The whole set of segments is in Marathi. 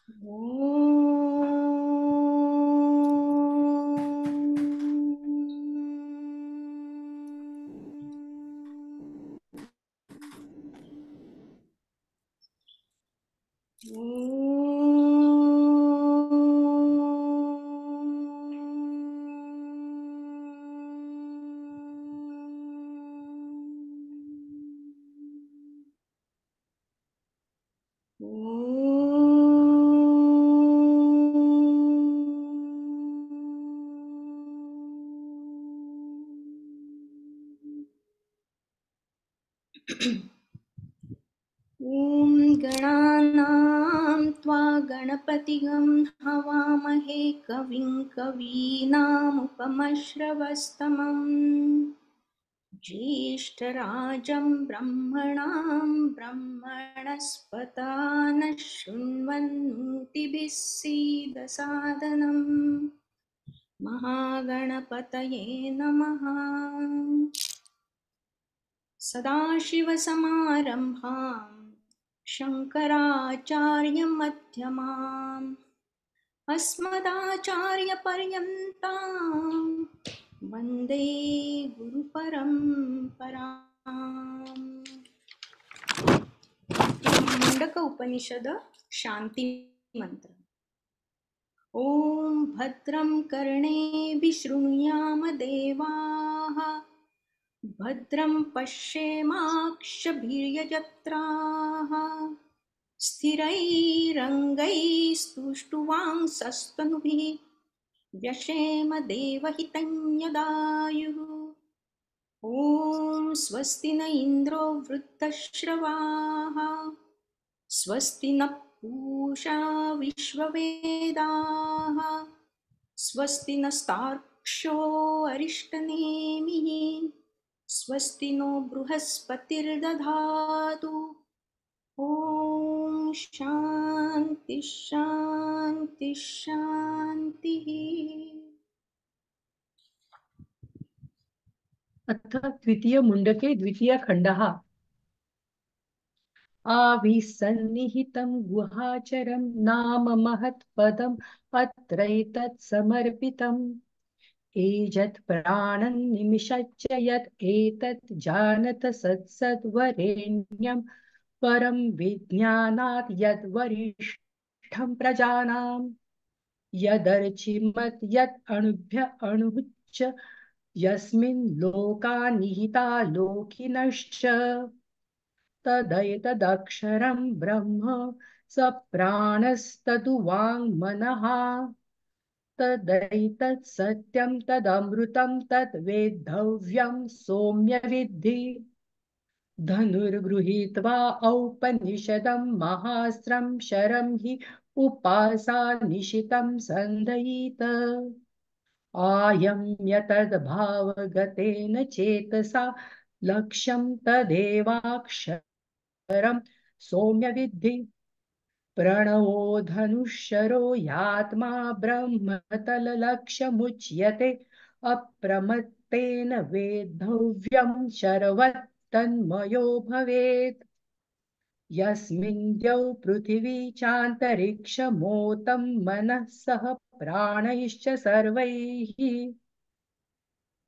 ॐ गणानां त्वा गणपतिगं हवामहे कविं कवीनामुपमश्रवस्तमम् ज्येष्ठराजं ब्रह्मणां ब्रह्मणस्पता नः शृण्वन्नोतिभिः सीदसादनम् महागणपतये नमः। सदाशिवसमारम्भां शङ्कराचार्यमध्यमाम् अस्मदाचार्यपर्यन्तां वन्दे गुरुपरम्पराम्। मुण्डक उपनिषद शान्ति मंत्र। ॐ भद्रं कर्णेभिः शृणुयाम देवाः भद्रं पश्येमाक्षभिर्यजत्राः स्थिरैरङ्गैस्तुष्टुवांसस्तनुभिः व्यशेम देवहितं यदायुः। ॐ स्वस्ति न इन्द्रो वृद्धश्रवाः स्वस्ति न पूषा विश्ववेदाः स्वस्ति नस्तार्क्ष्यो अरिष्टनेमिः स्वस्ति नो बृहस्पतिर्दधातु। ॐ शान्ति शान्ति शान्तिः। अथ द्वितीय मुंडके द्वितीय खंडः। आविसन्निहितं गुहाचरं नाम महत्पदम् अत्रैतत् समर्पितम् एजत् प्राणं निमिषच्च यत् एतत् जानत सत्सद्वरेण्यं परं विज्ञानात् यद्वरिष्ठं प्रजानां यदर्चिमत् यत् अणुभ्य अणुच्च यस्मिन् लोका निहिता लोकिनश्च तदैतदक्षरं ब्रह्म स प्राणस्तदुवाङ्मनः तदैतत् सत्यं तदमृतं तत् वेद्धव्यं सौम्य विद्धि। धनुर्गृहीत्वा औपनिषदं महास्त्रं शरं हि उपासा निशितं सन्धयीत आयम्य तद्भावगतेन चेतसा लक्ष्यं तदेवाक्षरं सौम्य विद्धि। प्रणवो धनुष्यरो यात्मा ब्रह्मतललक्ष्यमुच्यते अप्रमत्तेन वेद्धव्यं शरवत् तन्मयो भवेत् यस्मिन् द्यौ पृथिवी चान्तरिक्षमोतं मनः सह प्राणैश्च सर्वैः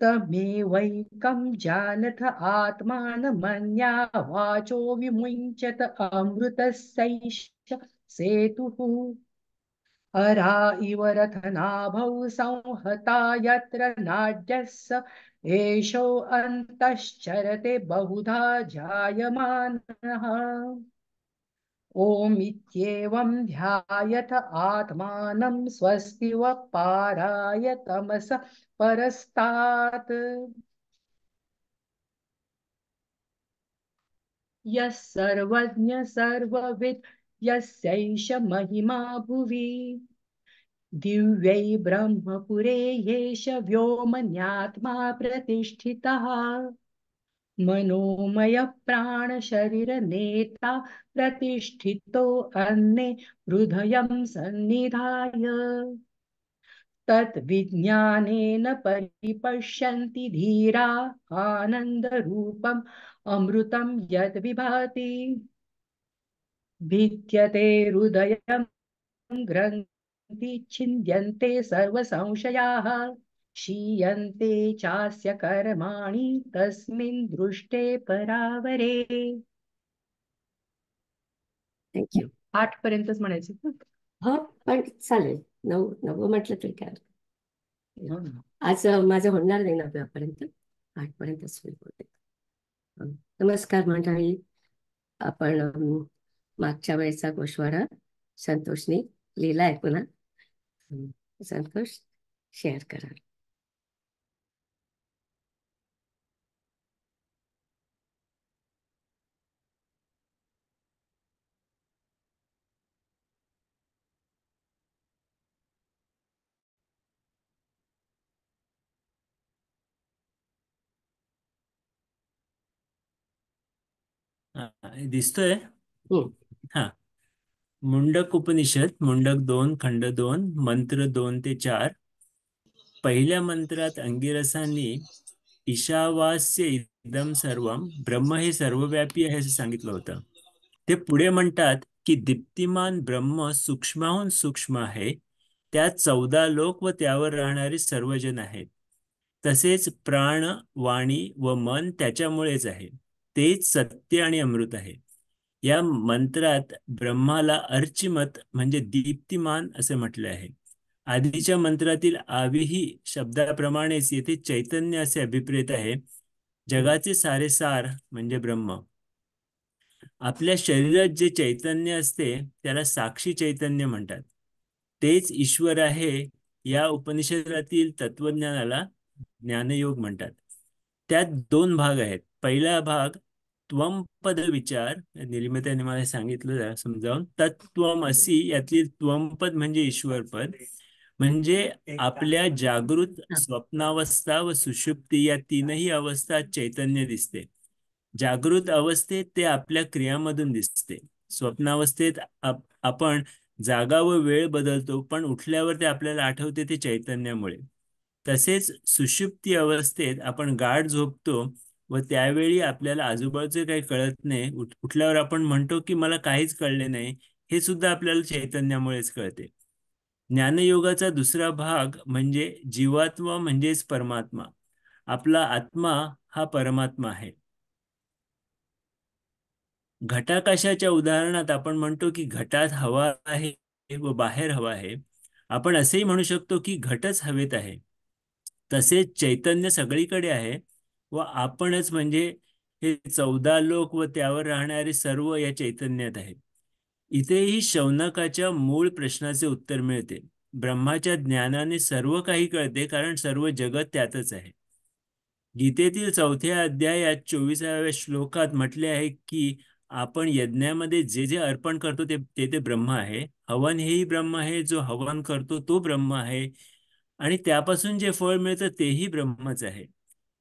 तमेवैकं जानथ आत्मानमन्या वाचो विमुञ्चत अमृतस्यैष सेतुः अरा इव रथनाभौ संहता यत्र नाड्यस्य एषो अन्तश्चरते बहुधा जायमानः ॐ इत्येवं ध्यायथ आत्मानं स्वस्ति वपाराय तमसः परस्तात् यः सर्वज्ञ सर्वविद् यस्यैष महिमा भुवि दिव्यै ब्रह्मपुरे येष व्योमन्यात्मा प्रतिष्ठितः मनोमय प्राण शरीर नेता प्रतिष्ठितो अन्ने हृदयं सन्निधाय तत् विज्ञानेन परिपश्यन्ति धीरा आनन्दरूपम् अमृतं यद् विभाति भिद्यते हृदयं ग्रन्थि छिन्द्यन्ते सर्वसंशयाः क्षीयन्ते चास्य कर्माणि तस्मिन् दृष्टे परावरे. थँक्यू. 8 पर्यंतच म्हणायचं ना? हो, पण चालेल. 9 म्हटलं तरी काय हरकत नाही. आज माझं होणार नाही 9पर्यंत, 8पर्यंतच होईल बहुतेक. नमस्कार मंडळी. आपण मागच्या वेळेचा गोषवारा संतोषने लिहिला आहे पुन्हा. संतोष शेअर करा. दिसतोय? हम्म. हा. मुंडक उपनिषद, मुंडक 2, खंड 2, मंत्र 2 ते 4. पहिल्या मंत्रात अंगिरसांनी ईशावास्य इदम सर्वम, ब्रह्म हे सर्वव्यापी आहे असं सांगितलं होतं. ते पुढे म्हणतात की दीप्तिमान ब्रह्म सूक्ष्माहून सूक्ष्म आहे, त्यात 14 लोक व त्यावर राहणारे सर्वजन आहेत. तसेच प्राण, वाणी व मन त्याच्यामुळेच आहे. तेच सत्य आणि अमृत आहे. या मंत्रात ब्रह्माला अर्चिमत म्हणजे दीप्तिमान असे म्हटले आहे. आधीच्या मंत्रातील आविही शब्दाप्रमाणेच येथे चैतन्य असे अभिप्रेत आहे. जगाचे सारे सार म्हणजे ब्रह्म. आपल्या शरीरात जे चैतन्य असते त्याला साक्षी चैतन्य म्हणतात. तेच ईश्वर आहे. या उपनिषदातील तत्वज्ञानाला ज्ञानयोग म्हणतात. त्यात 2 भाग आहेत. पहिला भाग त्वम पद विचार, निर्मात्याने मला सांगितलं जरा समजावून. तत्त्वमसी यातली त्वम पद म्हणजे ईश्वर पद, म्हणजे आपल्या जागृत, स्वप्नावस्था व सुषुप्ती या 3ही अवस्थात चैतन्य दिसते. जागृत अवस्थेत ते आपल्या क्रियामधून दिसते. स्वप्नावस्थेत आपण जागा व वेळ बदलतो, पण उठल्यावर ते आपल्याला आठवते ते चैतन्यामुळे. तसेच सुषुप्ती अवस्थेत आपण गाढ झोपतो व त्यावेळी आपल्याला आजूबाजूचे काही कळत नाही. उठल्यावर आपण म्हणतो की मला काहीच कळले नाही. हे सुद्धा आपल्याला चैतन्यामुळेच कळते. ज्ञानयोगाचा दुसरा भाग म्हणजे जीवात्मा म्हणजेच परमात्मा. आपला आत्मा हा परमात्मा आहे. घटाकाशाच्या उदाहरणात आपण म्हणतो की घटात हवा आहे व बाहेर हवा आहे. आपण असेही म्हणू शकतो की घटच हवेत आहे. तसेच चैतन्य सगळीकडे आहे व आपणच म्हणजे हे 14 लोक व त्यावर राहणारे सर्व या चैतन्यात आहे. इथेही शौनकाच्या मूळ प्रश्नाचे उत्तर मिळते. ब्रह्माच्या ज्ञानाने सर्व काही कळते, कारण सर्व जगत त्यातच आहे. गीतेतील 4थ्या अध्यायात 24व्या श्लोकात म्हटले आहे की आपण यज्ञामध्ये जे जे अर्पण करतो ते ब्रह्म आहे. हवन हेही ब्रह्म आहे. जो हवन करतो तो ब्रह्म आहे. आणि त्यापासून जे फळ मिळतं तेही ब्रह्मच आहे.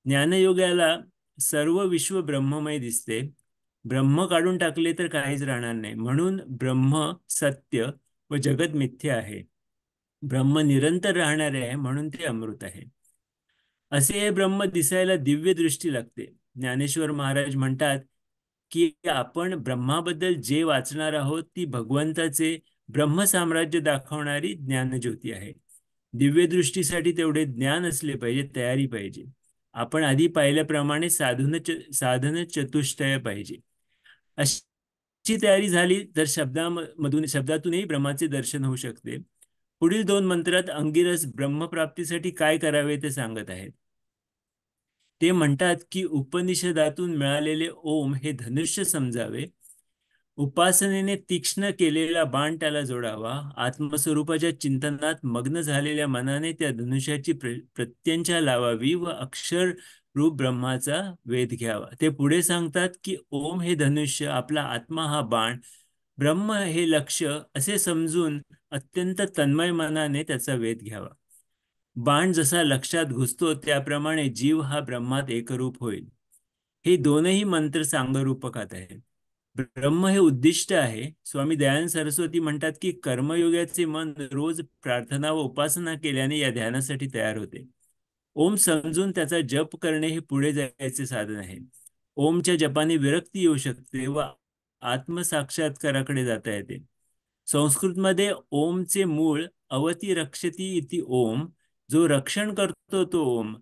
ज्ञानयोगाला सर्व विश्व ब्रह्ममय दिसते. ब्रह्म काढून टाकले तर काहीच राहणार नाही. म्हणून ब्रह्म सत्य व जगत मिथ्य आहे. ब्रह्म निरंतर राहणारे आहे, म्हणून ते अमृत आहे. असे हे ब्रह्म दिसायला दिव्य दृष्टी लागते. ज्ञानेश्वर महाराज म्हणतात की आपण ब्रह्माबद्दल जे वाचणार आहोत ती भगवंताचे ब्रह्म साम्राज्य दाखवणारी ज्ञानज्योती आहे. दिव्य दृष्टीसाठी तेवढे ज्ञान असले पाहिजे, तयारी पाहिजे. आपण आधी पाहिल्याप्रमाणे साधन चतुष्टय पाहिजे. अशी तयारी झाली तर शब्दातूनही ब्रह्माचे दर्शन होऊ शकते. पुढील 2 मंत्रात अंगिरस ब्रह्मप्राप्तीसाठी काय करावे ते सांगत आहेत. ते म्हणतात की उपनिषदातून मिळालेले ओम हे धनुष्य समजावे. उपासनेने तीक्ष्ण केलेला बाण त्याला जोडावा. आत्मस्वरूपाच्या चिंतनात मग्न झालेल्या मनाने त्या धनुष्याची प्रत्यंचा लावावी व अक्षर रूप ब्रह्माचा वेध घ्यावा. ते पुढे सांगतात की ओम हे धनुष्य, आपला आत्मा हा बाण, ब्रह्म हे लक्ष्य असे समजून अत्यंत तन्मय मनाने त्याचा वेध घ्यावा. बाण जसा लक्षात घुसतो त्याप्रमाणे जीव हा ब्रह्मात एकरूप होईल. हे 2ही मंत्र सांगरूपकात आहेत. ब्रह्म हे उद्दिष्ट आहे. स्वामी दयानंद सरस्वती म्हणतात की कर्मयोगाचे मन रोज प्रार्थना व उपासना केल्याने या ध्यानासाठी तयार होते. ओम समजून त्याचा जप करणे हे पुढे जायचे साधन आहे. ओमच्या जपाने विरक्ती येऊ शकते व आत्मसाक्षात्काराकडे जाता येते. संस्कृतमध्ये ओमचे मूळ अवती रक्षती इति ओम, जो रक्षण करतो तो ओम.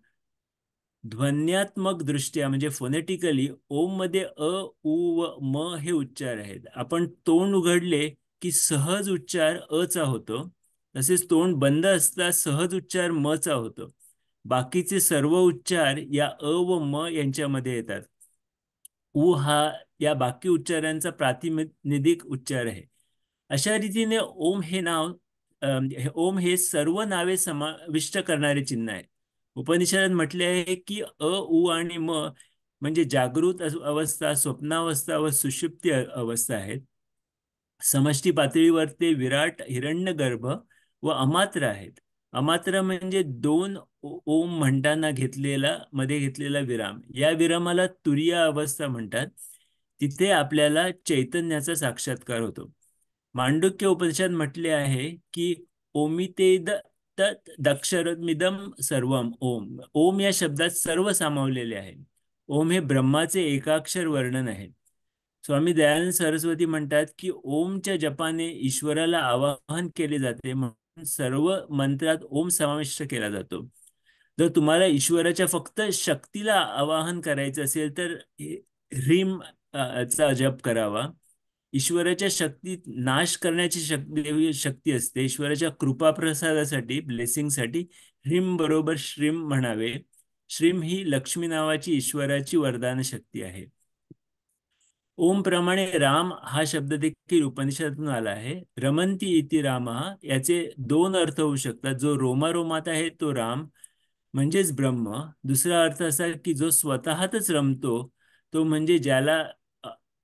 ध्वन्यात्मक दृष्ट्या म्हणजे फोनेटिकली ओम मध्ये अ, उ व म हे उच्चार आहेत. आपण तोंड उघडले की सहज उच्चार अ चा होतो, तसेच तोंड बंद असता सहज उच्चार म चा होतो. बाकीचे सर्व उच्चार या अ व म यांच्यामध्ये येतात. उ हा या बाकी उच्चारांचा प्रातिनिधिक उच्चार आहे. अशा रीतीने ओम हे नाव ओम हे सर्व नावे समाविष्ट करणारे चिन्ह आहे. उपनिषदात म्हटले आहे की अ, उ आणि म म्हणजे जागृत अवस्था, स्वप्नावस्था व सुषुप्ती अवस्था आहेत. समष्टी पातळीवर ते विराट हिरण्यगर्भ व अमात्र आहेत. अमात्र म्हणजे दोन ओम म्हणताना मध्ये घेतलेला विराम. या विरामाला तुरीय अवस्था म्हणतात. तिथे आपल्याला चैतन्याचा साक्षात्कार होतो. मांडुक्य उपनिषद म्हटले आहे की ओमितेद तत् दक्षरमिदम सर्वम ओम. ओम या शब्दात सर्व सामावलेले आहे. ओम हे ब्रह्माचे एकाक्षर वर्णन आहे. स्वामी दयानंद सरस्वती म्हणतात की ओमच्या जपाने ईश्वराला आवाहन केले जाते, म्हणून सर्व मंत्रात ओम समाविष्ट केला जातो. जर तुम्हाला ईश्वराच्या फक्त शक्तीला आवाहन करायचं असेल तर ह्रीम चा जप करावा. ईश्वराच्या शक्तीत नाश करण्याची शक्ती असते. ईश्वराच्या कृपाप्रसादासाठी, ब्लेसिंगसाठी ह्रीम बरोबर श्रीम म्हणावे. श्रीम ही लक्ष्मी नावाची ईश्वराची वरदान शक्ती आहे. ओम प्रमाणे राम हा शब्द देखील उपनिषदातून आला आहे. रमंती इति रामः याचे दोन अर्थ होऊ शकतात. जो रोमारोमात आहे तो राम म्हणजेच ब्रह्म. दुसरा अर्थ असा की जो स्वतःतच रमतो तो म्हणजे ज्याला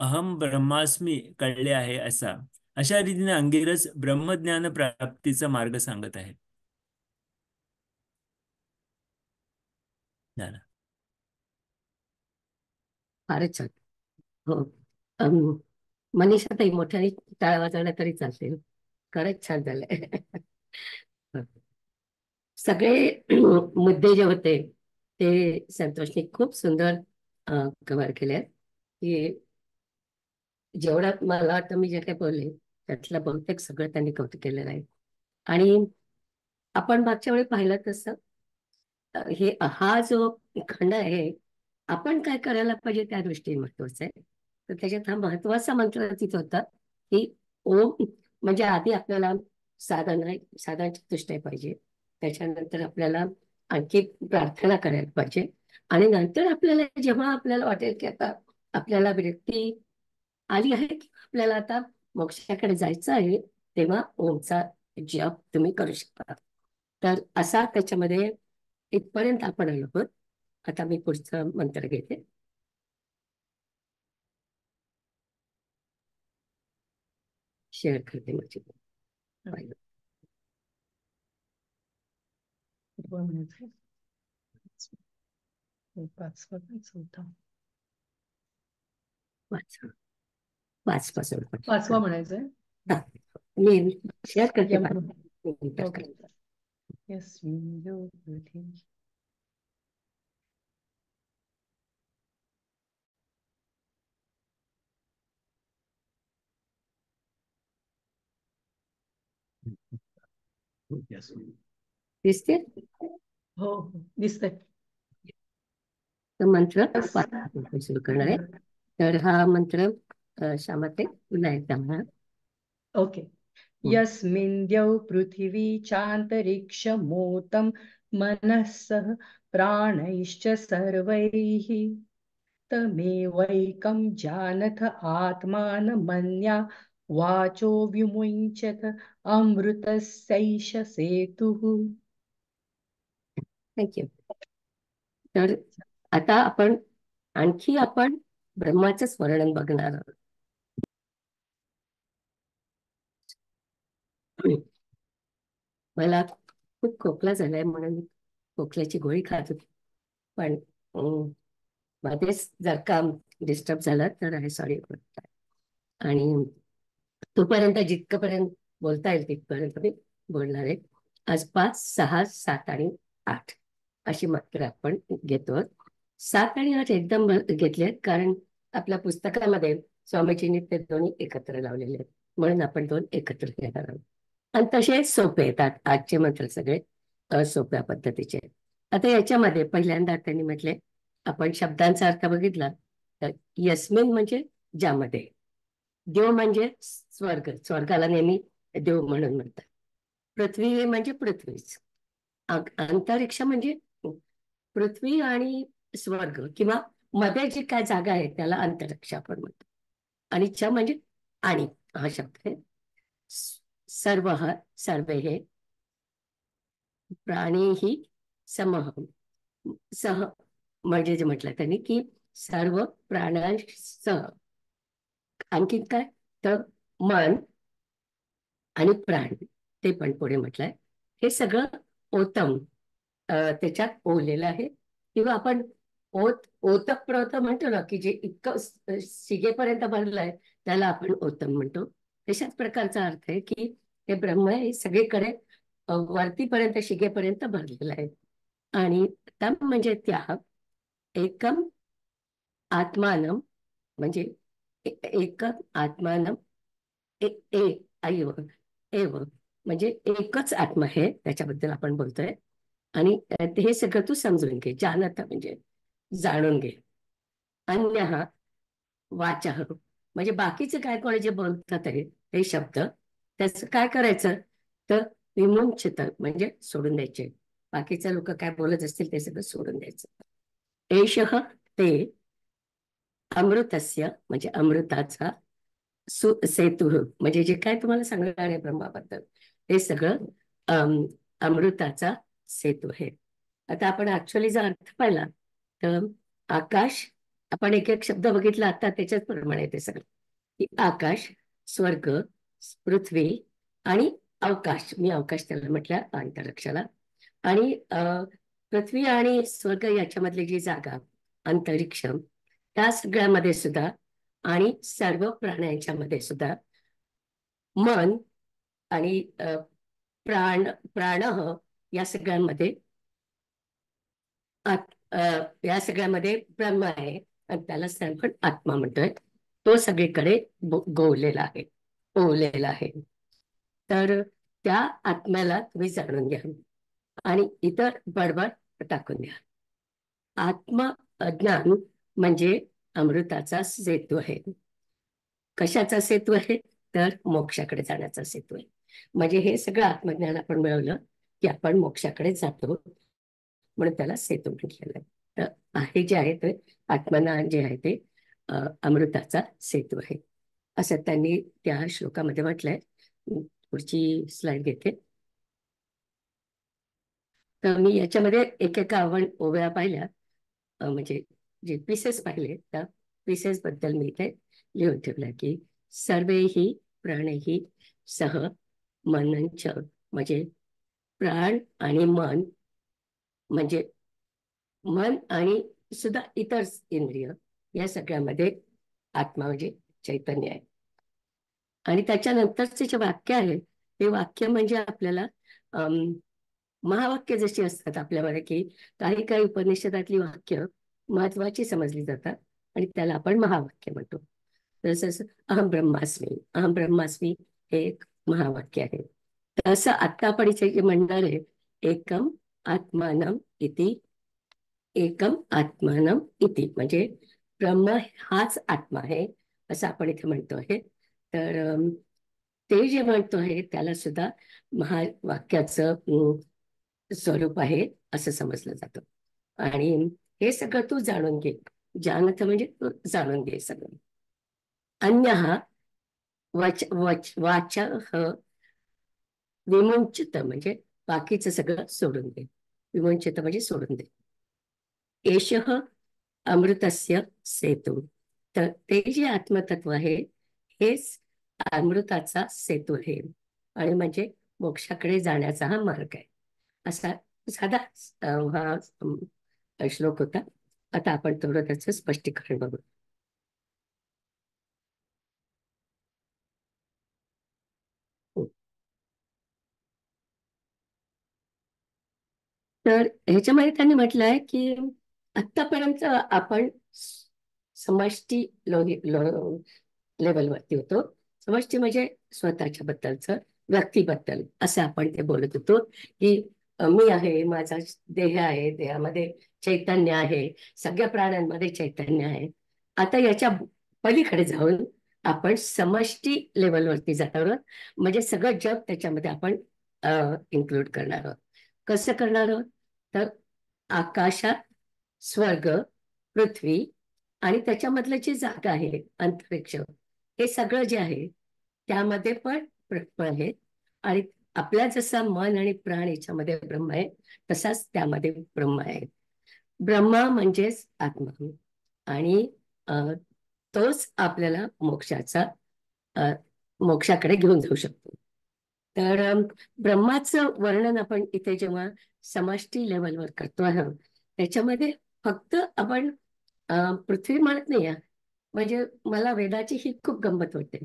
अहम ब्रह्मास्मी कळले आहे असा. अशा रीतीने अंगिरस ब्रह्मज्ञान प्राप्तीचा मार्ग सांगत आहे. झालं. फारच छान. हो. मनीषा ताई मोठ्याने टाळ्या वाजवल्या तरी चालतील. खरंच छान झालंय. सगळे मुद्दे जे होते ते संतोषने खूप सुंदर कव्हर केले. की जेवढं मला वाटतं मी जे काही बोलले त्यातलं बहुतेक सगळं त्यांनी कौतुक केलेलं आहे. आणि आपण मागच्या वेळी पाहिलं तसं हा जो खंड आहे, आपण काय करायला पाहिजे त्या दृष्टीने महत्वाचं आहे. तर त्याच्यात हा महत्वाचा मंत्र तिथं होता की ओम म्हणजे आधी आपल्याला साधन चतुष्टय पाहिजे. त्याच्यानंतर आपल्याला आणखी प्रार्थना करायला पाहिजे. आणि नंतर जेव्हा आपल्याला वाटेल की आता आपल्याला विरक्ती आली आहे की आपल्याला आता मोक्षाकडे जायचं आहे, तेव्हा ओमचा जप तुम्ही करू शकता. तर असा त्याच्यामध्ये इथपर्यंत आपण आलो आहोत. आता मी पुढचा मंत्र घेते. शेअर करते माझी. पाचवा म्हणायचंय. मी शेअर करते. दिसते? हो दिसतंय. तर मंत्र सुरू करणार आहे. तर हा मंत्र श्यामते पुन्हा एकदा म्हणा. ओके. यस्मिन् द्यौ पृथिवी चान्तरिक्षमोतं मनः सह प्राणैश्च सर्वैः तमेवैकं जानथ आत्मानमन्या वाचो विमुञ्चत अमृतस्यैष सेतुः. थँक्यू. तर आता आणखी आपण ब्रह्माचंच वर्णन बघणार आहोत. मला खूप खोकला झालाय म्हणून खोकल्याची गोळी खात होती. पण मध्येच जर का डिस्टर्ब झाला तर आहे सॉरी. आणि तोपर्यंत जितकंपर्यंत बोलता येईल तिथपर्यंत मी बोलणार आहे. आज 5, 6, 7 आणि 8 अशी मात्र आपण घेतो. 7 आणि 8 एकदम घेतले कारण आपल्या पुस्तकामध्ये स्वामीजींनी ते दोन्ही एकत्र लावलेले आहेत. म्हणून आपण दोन एकत्र घेणार आहोत. आणि तसे सोपे येतात आजचे मंत्र सगळे सोप्या पद्धतीचे. आता याच्यामध्ये पहिल्यांदा त्यांनी म्हटले, आपण शब्दांचा अर्थ बघितला तर यस्मिन म्हणजे ज्यामध्ये, देव म्हणजे स्वर्ग, स्वर्गाला नेहमी देव म्हणून म्हणतात. पृथ्वी म्हणजे पृथ्वीच. अंतरिक्ष म्हणजे पृथ्वी आणि स्वर्ग किंवा मध्ये जी काय जागा आहे त्याला अंतरिक्ष आपण म्हणतो. आणि च म्हणजे आणि, हा शब्द आहे. सर्व, सर्वे हे, प्राणी ही समह, सह म्हणजे जे म्हटलं त्यांनी की सर्व प्राण्यांसह. आणखी काय तर मन आणि प्राण, ते पण पुढे म्हटलंय. हे सगळं ओतम त्याच्यात ओलेलं आहे. किंवा आपण ओतप्रोत म्हणतो ना, की जे इतकं शिगेपर्यंत भरलंय त्याला आपण ओतम म्हणतो. तशाच प्रकारचा अर्थ आहे की हे ब्रह्म हे सगळीकडे वरतीपर्यंत शिगेपर्यंत भरलेलं आहे. आणि तम म्हणजे त्या, एकम आत्मानम म्हणजे एकम आत्मानम, ए ए ऐव एव म्हणजे एकच आत्मा आहे, त्याच्याबद्दल आपण बोलतोय. आणि हे सगळं तू समजून घे. जानत म्हणजे जाणून घे. अन्य हा वाचा, म्हणजे बाकीचे काय कोणी जे बोलतात आहे ते शब्द, त्याचं काय करायचं तर विमुंचित म्हणजे सोडून द्यायचे. बाकीचे लोक काय बोलत असतील ते सगळं सोडून द्यायचं. एषः ते अमृतस्य म्हणजे अमृताचा, सेतु म्हणजे जे काय तुम्हाला सांगणार आहे ब्रह्माबद्दल ते सगळं अमृताचा सेतू आहे. आता आपण ऍक्च्युअली जर अर्थ पाहिला तर आकाश, आपण एक एक शब्द बघितला आता त्याच्याच प्रमाणे ते सगळं की आकाश, स्वर्ग, पृथ्वी आणि अवकाश. मी अवकाश त्याला म्हटलं अंतरिक्षाला. आणि पृथ्वी आणि स्वर्ग याच्यामधली जी जागा अंतरिक्ष, त्या सगळ्यामध्ये सुद्धा आणि सर्व प्राण्यांच्या मध्ये सुद्धा मन आणि प्राण या सगळ्यांमध्ये या सगळ्यामध्ये ब्रह्म आहे आणि त्यालाच आपण आत्मा म्हणतोय. तो सगळीकडे गोवलेला आहे, ओवलेला आहे. तर त्या आत्म्याला तुम्ही जाणून घ्या आणि इतर बडबड टाकून द्या. आत्मज्ञान म्हणजे अमृताचा सेतू आहे. कशाचा सेतू आहे तर मोक्षाकडे जाण्याचा सेतू आहे. म्हणजे हे सगळं आत्मज्ञान आपण मिळवलं की आपण मोक्षाकडे जातो, म्हणून त्याला सेतू म्हटलेलं आहे. तर हे जे आहे ते आत्मज्ञान जे आहे ते अमृताचा सेतू आहे, असं त्यांनी त्या श्लोकामध्ये म्हटलंय. पुढची स्लाइड घेते. तर मी याच्यामध्ये एकेका ओव्या पाहिल्या, म्हणजे जे पीसेस पाहिले त्या पीसेस बद्दल मी इथे लिहून ठेवलं की सर्वेही प्राणीही सह मनंच, म्हणजे प्राण आणि मन म्हणजे मन आणि सुद्धा इतर इंद्रिय या सगळ्यामध्ये आत्मा म्हणजे चैतन्य आहे. आणि त्याच्यानंतरचे जे वाक्य आहे ते वाक्य म्हणजे आपल्याला महावाक्य जशी असतात आपल्यामध्ये की काही काही उपनिषदातली वाक्य महत्वाची समजली जातात आणि त्याला आपण महावाक्य म्हणतो. तसंच अहम ब्रह्मास्मी, अहम ब्रह्मास्मी हे एक महावाक्य आहे. तसं आता आपण इथे जे म्हणणार आहे एकम आत्मानम इति, एकम आत्मानम इति म्हणजे ब्रह्म हाच आत्मा आहे असं आपण इथे म्हणतो आहे. तर ते जे म्हणतो आहे त्याला सुद्धा महावाक्याचं स्वरूप आहे असं समजलं जातं. आणि हे सगळं तू जाणून घे. जानत म्हणजे तू जाणून घे सगळं. अन्य हा वाचा विमुंचित म्हणजे बाकीचं सगळं सोडून दे. विमुंचित म्हणजे सोडून दे. एषः अमृतस्य सेतू, तर ते जे आत्मतत्व आहे हेच अमृताचा सेतू आहे आणि म्हणजे मोक्षाकडे जाण्याचा हा मार्ग आहे. असा साधा हा श्लोक होता. आता आपण थोडं त्याचं स्पष्टीकरण बघू. तर ह्याच्यामध्ये त्यांनी म्हटलं आहे की आतापर्यंत आपण समष्टी लेवलवरती होतो, समष्टी म्हणजे स्वतःच्या बद्दलचं, व्यक्तीबद्दल असं आपण ते बोलत होतो की मी आहे, माझा देह आहे, देहामध्ये चैतन्य आहे, सगळ्या प्राण्यांमध्ये चैतन्य आहे. आता याच्या पलीकडे जाऊन आपण समष्टी लेवलवरती जाणार आहोत, म्हणजे सगळं जग त्याच्यामध्ये आपण इन्क्लूड करणार आहोत. कसं करणार आहोत? तर आकाशात स्वर्ग, पृथ्वी आणि त्याच्यामधलं जी जागा आहे, अंतरिक्ष, हे सगळं जे आहे त्यामध्ये पण ब्रह्म आहे. आणि आपल्या जसं मन आणि प्राण याच्यामध्ये ब्रह्म आहे, तसाच त्यामध्ये ब्रह्म आहे. ब्रह्म म्हणजेच आत्मा. आणि अ, तोच आपल्याला अ, मोक्षाकडे घेऊन जाऊ शकतो. तर ब्रह्माचं वर्णन आपण इथे जेव्हा समष्टी लेवलवर करतो आहोत, त्याच्यामध्ये फक्त आपण पृथ्वी म्हणत नाही आहे. म्हणजे मला वेदाची ही खूप गंमत वाटते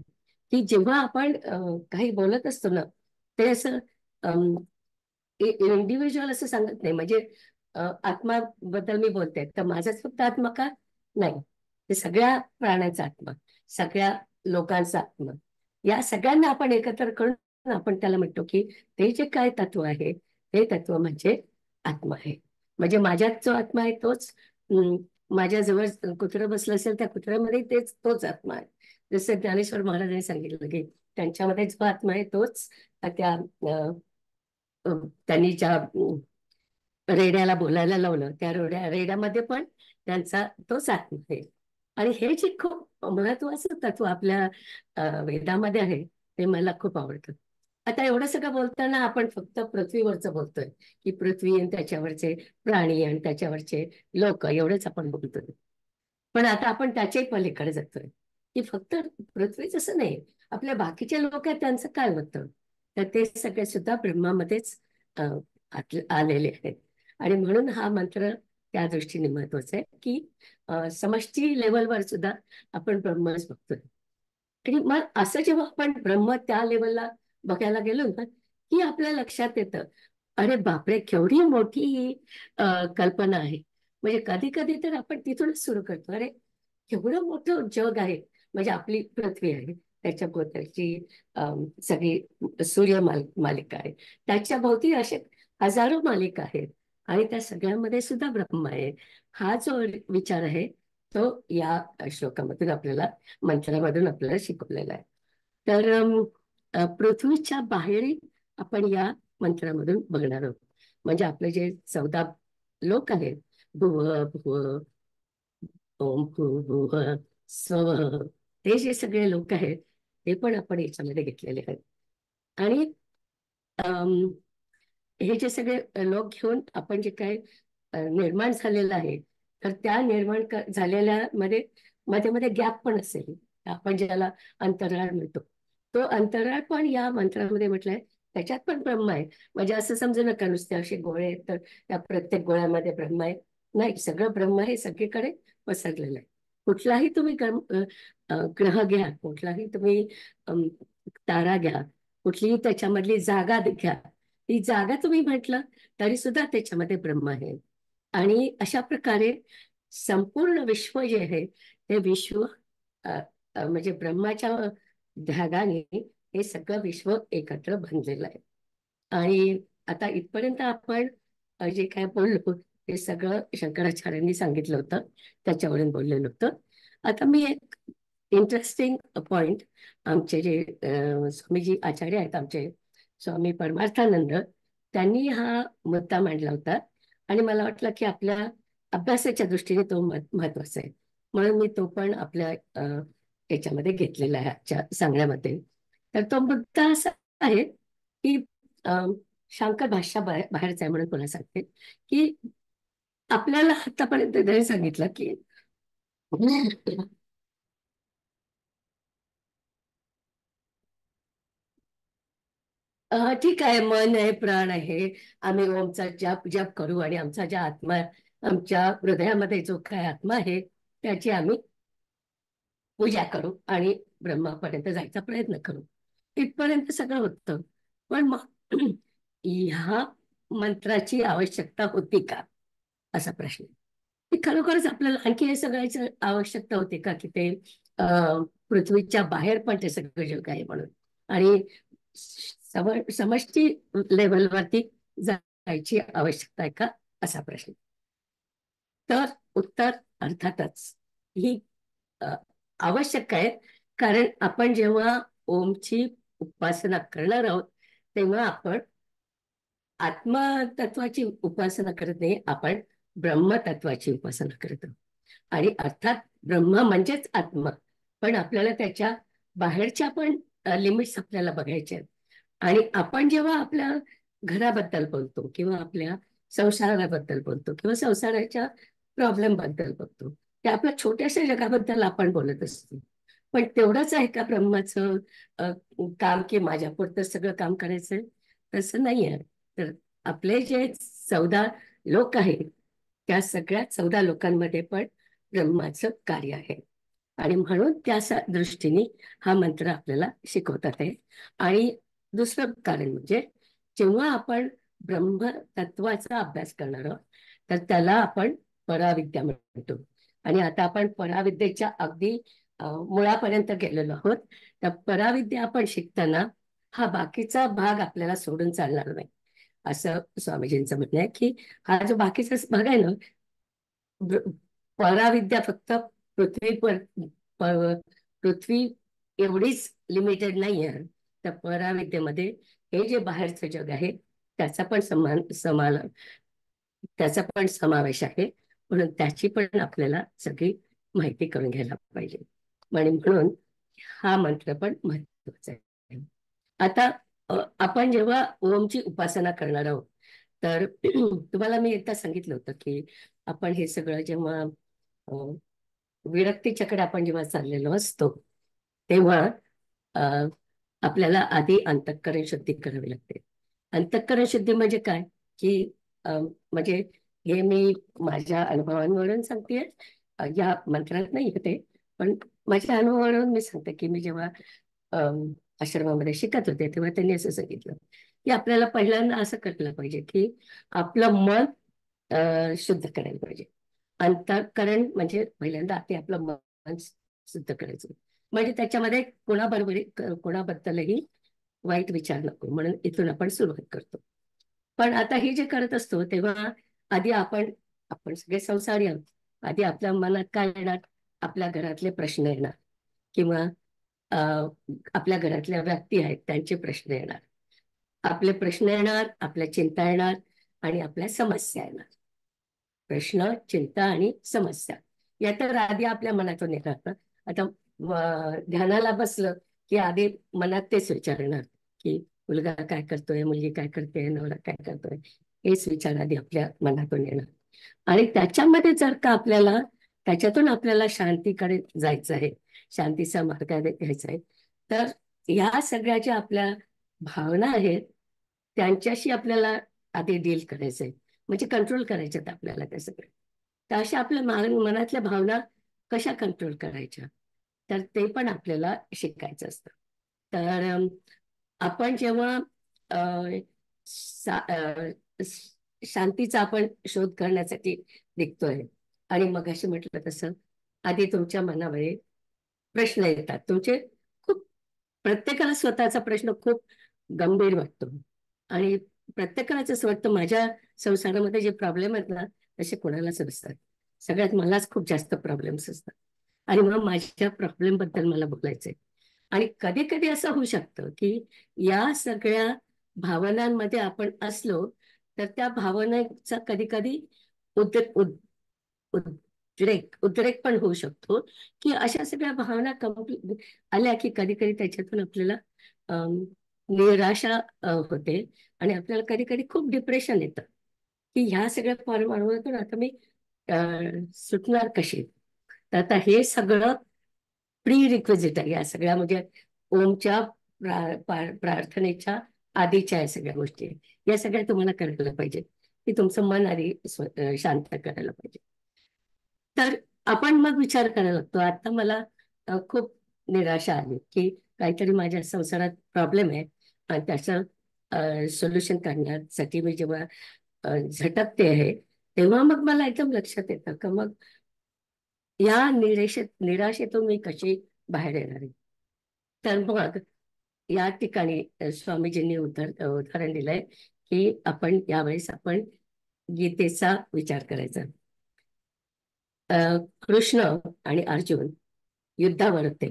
की जेव्हा आपण काही बोलत असतो ना, ते असं इंडिव्हिज्युअल असं सांगत नाही. म्हणजे आत्माबद्दल मी बोलते तर माझाच फक्त आत्मा का? नाही, ते सगळ्या प्राण्याचा आत्मा, सगळ्या लोकांचा आत्मा, या सगळ्यांना आपण एकत्र करून आपण त्याला म्हणतो की ते जे काय तत्व आहे ते तत्व म्हणजे आत्मा आहे. म्हणजे माझ्यात जो आत्मा आहे तोच माझ्या जवळ कुत्रं बसलं असेल त्या कुत्र्यामध्ये तोच आत्मा आहे. जसं ज्ञानेश्वर महाराजांनी सांगितलं की त्यांच्यामध्ये जो आत्मा आहे तोच त्या त्यांनी ज्या रेड्याला बोलायला लावलं त्या रेड्यामध्ये पण त्यांचा तोच आत्मा आहे. आणि हे जे खूप महत्वाचं तत्व आपल्या वेदामध्ये आहे ते मला खूप आवडतं. आता एवढं सगळं बोलताना आपण फक्त पृथ्वीवरचं बोलतोय की पृथ्वी आणि त्याच्यावरचे प्राणी आणि त्याच्यावरचे लोक एवढेच आपण बोलतोय. पण आता आपण त्याच्याही पलीकडे जातोय की फक्त पृथ्वीच असं नाही, आपल्या बाकीचे लोक आहेत त्यांचं काय होतं, तर ते सगळे सुद्धा ब्रह्मामध्येच आलेले आहेत. आणि म्हणून हा मंत्र त्या दृष्टीने महत्वाचा आहे की समष्टी लेवलवर सुद्धा आपण ब्रह्मच बघतोय. आणि मग असं जेव्हा आपण ब्रह्म त्या लेवलला बघायला गेलो ना की आपल्या लक्षात येतं, अरे बापरे केवढी मोठी ही कल्पना आहे. म्हणजे कधी कधी तर आपण तिथूनच सुरू करतो, अरे केवढं मोठं जग आहे. म्हणजे आपली पृथ्वी आहे, त्याच्या भोवतालची सगळी मालिका आहे, त्याच्या भोवती असे हजारो मालिका आहेत आणि त्या सगळ्यामध्ये सुद्धा ब्रह्म आहे. हा जो विचार आहे तो या श्लोकामधून आपल्याला, मंत्रामधून आपल्याला शिकवलेला आहे. तर पृथ्वीच्या बाहेर आपण या मंत्रामधून बघणार आहोत. म्हणजे आपले जे 14 लोक आहेत, भुव भुव ओम भूर्भुवः स्वः, ते जे सगळे लोक आहेत ते पण आपण याच्यामध्ये घेतलेले आहेत. आणि अम, हे जे सगळे लोक घेऊन आपण जे काही निर्माण झालेलं आहे, तर त्या निर्माण झालेल्या मध्ये मध्ये मध्ये गॅप पण असेल, आपण ज्याला अंतराळ म्हणतो, तो अंतराळ पण या मंत्रामध्ये म्हटलंय त्याच्यात पण ब्रह्म आहे. म्हणजे असं समजू नका नुसते असे गोळे आहेत तर त्या प्रत्येक गोळ्यामध्ये ब्रह्म आहे. नाही, सगळं ब्रह्म हे सगळीकडे पसरलेलं आहे. कुठलाही तुम्ही ग्रह घ्या, कुठलाही तुम्ही अम, तारा घ्या, कुठलीही त्याच्यामधली जागा घ्या, ती जागा तुम्ही म्हटलं तरी सुद्धा त्याच्यामध्ये ब्रह्म आहे. आणि अशा प्रकारे संपूर्ण विश्व जे आहे ते विश्व म्हणजे ब्रह्माच्या ध्यानाने हे सगळं विश्व एकत्र बनलेलं आहे. आणि आता इथपर्यंत आपण जे काय बोललो ते सगळं शंकराचार्यांनी सांगितलं होतं, त्याच्यावरून बोललेलं होतं. आता मी एक इंटरेस्टिंग पॉइंट, आमचे जे स्वामीजी आचार्य आहेत आमचे, स्वामी परमार्थानंद, त्यांनी हा मुद्दा मांडला होता. आणि मला वाटलं की आपल्या अभ्यासाच्या दृष्टीने तो महत्वाचा आहे, म्हणून मी तो पण आपल्या याच्यामध्ये घेतलेला आहे आजच्या सांगण्यामध्ये. तर तो मुद्दा असा आहे की शांकर भाषा बाहेरचा आहे म्हणून तुला सांगते की आपल्याला आतापर्यंत त्यांनी सांगितलं की ठीक आहे, मन आहे, प्राण आहे, आम्ही ओमचा जप जप करू आणि आमचा ज्या आत्मा, आमच्या हृदयामध्ये जो काय आत्मा आहे त्याची आम्ही पूजा करू आणि ब्रह्मापर्यंत जायचा प्रयत्न करू. इथपर्यंत सगळं होतं. पण मग ह्या मंत्राची आवश्यकता होती का, असा प्रश्न. की खरोखरच आपल्याला आणखी हे सगळ्याची आवश्यकता होती का, की ते पृथ्वीच्या बाहेर पण ते सगळं जग आहे म्हणून. आणि समष्टी लेवलवरती जायची आवश्यकता आहे का, असा प्रश्न. तर उत्तर अर्थातच ही आवश्यक आहे. कारण आपण जेव्हा ओमची उपासना करणार आहोत तेव्हा आपण आत्मतत्वाची उपासना करत नाही, आपण ब्रह्मतत्वाची उपासना करत आहोत. आणि अर्थात ब्रह्म म्हणजेच आत्मा, पण आपल्याला त्याच्या बाहेरच्या पण लिमिट्स आपल्याला बघायचे आहेत. आणि आपण जेव्हा आपल्या घराबद्दल बोलतो किंवा आपल्या संसाराबद्दल बोलतो किंवा संसाराच्या प्रॉब्लेम बद्दल बोलतो, त्या आपल्या छोट्याशा जगाबद्दल आपण बोलत असतो. पण तेवढंच आहे का ब्रह्माचं काम, की माझ्या पुरतं सगळं काम करायचंय? तसं नाही आहे. तर आपले जे 14 लोक आहेत त्या सगळ्या 14 लोकांमध्ये पण ब्रह्माचं कार्य आहे. आणि म्हणून त्या दृष्टीने हा मंत्र आपल्याला शिकवतात आहे. आणि दुसरं कारण म्हणजे जेव्हा आपण ब्रह्मतत्वाचा अभ्यास करणार आहोत तर त्याला आपण पराविद्या म्हणतो. आणि आता आपण पराविद्येच्या अगदी मुळापर्यंत गेलेलो आहोत. तर पराविद्या आपण शिकताना हा बाकीचा भाग आपल्याला सोडून चालणार नाही, असं स्वामीजींचं म्हणणं आहे. की हा जो बाकीचा भाग आहे ना, पराविद्या फक्त पृथ्वीवर पृथ्वी एवढीच लिमिटेड नाही आहे. तर पराविद्येमध्ये हे जे बाहेरचं जग आहे त्याचा पण त्याचा पण समावेश आहे. म्हणून त्याची पण आपल्याला सगळी माहिती करून घ्यायला पाहिजे. आणि म्हणून हा मंत्र पण महत्वाचा आहे. आता आपण जेव्हा ओमची उपासना करणार आहोत तर तुम्हाला मी एकदा सांगितलं होतं की आपण हे सगळं जेव्हा विरक्तीच्याकडे आपण जेव्हा चाललेलो असतो तेव्हा आपल्याला आधी अंतःकरण शुद्धी करावी लागते. अंतःकरण शुद्धी म्हणजे काय, की म्हणजे हे मी माझ्या अनुभवांवरून सांगते, या मंत्रात नाही होते, पण माझ्या अनुभवावरून मी सांगते की मी जेव्हा आश्रमामध्ये शिकत होते तेव्हा त्यांनी असं सांगितलं की आपल्याला पहिल्यांदा असं करायला पाहिजे की आपलं मन शुद्ध करायला पाहिजे. अंतःकरण म्हणजे पहिल्यांदा ते आपलं मन शुद्ध करायचं. म्हणजे त्याच्यामध्ये कोणाबद्दलही वाईट विचार नको, म्हणून इथून आपण सुरुवात करतो. पण आता हे जे करत असतो तेव्हा आधी आपण आपण सगळे संसारी आहोत. आधी आपल्या मनात काय येणार, आपल्या घरातले प्रश्न येणार किंवा आपल्या घरातल्या व्यक्ती आहेत त्यांचे प्रश्न येणार, आपले प्रश्न येणार, आपल्या चिंता येणार आणि आपल्या समस्या येणार. प्रश्न, चिंता आणि समस्या या तर आधी आपल्या मनातून येतात ना. आता ध्यानाला बसलं की आधी मनात तेच विचार येणार की मुलगा काय करतोय, मुलगी काय करते, नवरा काय करतोय, हेच विचार आधी आपल्या मनातून येणार. आणि त्याच्यामध्ये जर का त्याच्यातून आपल्याला शांतीकडे जायचं आहे, शांतीचा मार्ग घ्यायचा आहे, तर ह्या सगळ्या ज्या आपल्या भावना आहेत त्यांच्याशी आपल्याला आधी डील करायचंय, म्हणजे कंट्रोल करायच्यात आपल्याला त्या सगळ्या. तर अशा आपल्या मनातल्या भावना कशा कंट्रोल करायच्या, तर ते पण आपल्याला शिकायचं असतं. तर आपण जेव्हा शांतीचा आपण शोध करण्यासाठी निघतोय आणि मग असे म्हटलं तसं आधी तुमच्या मनामध्ये प्रश्न येतात तुमचे. खूप प्रत्येकाला स्वतःचा प्रश्न खूप गंभीर वाटतो आणि प्रत्येकालाच असं वाटतं माझ्या संसारामध्ये जे प्रॉब्लेम आहेत ना तसे कोणालाच नसतात. सगळ्यात मलाच खूप जास्त प्रॉब्लेम्स असतात आणि मग माझ्या प्रॉब्लेम बद्दल मला बोलायचंय. आणि कधी कधी असं होऊ शकतं की या सगळ्या भावनांमध्ये आपण असलो तर त्या भावनेचा कधी कधी उद्रेक पण होऊ शकतो. की अशा सगळ्या भावना आल्या की कधी कधी त्याच्यातून आपल्याला निराशा होते आणि आपल्याला कधी कधी खूप डिप्रेशन येतं की ह्या सगळ्या परमाणूतून आता मी सुटणार कशी. तर आता हे सगळं प्री रिक्विजिट आहे या सगळ्या, म्हणजे ओमच्या प्रार्थनेच्या आधीच्या या सगळ्या गोष्टी या सगळ्या तुम्हाला करायला पाहिजे की तुमचं मन आधी शांत करायला पाहिजे. तर आपण मग विचार करायला लागतो. आता मला खूप निराशा आली की काहीतरी माझ्या संसारात प्रॉब्लेम आहे आणि त्याचं सोल्युशन काढण्यासाठी मी जेव्हा झटकते आहे तेव्हा मग मला एकदम लक्षात येतं का मग या निराशेतून मी कशी बाहेर येणार आहे? तर मग या ठिकाणी स्वामीजींनी उदाहरण दिलंय की आपण यावेळेस आपण गीतेचा विचार करायचा. कृष्ण आणि अर्जुन युद्धावर होते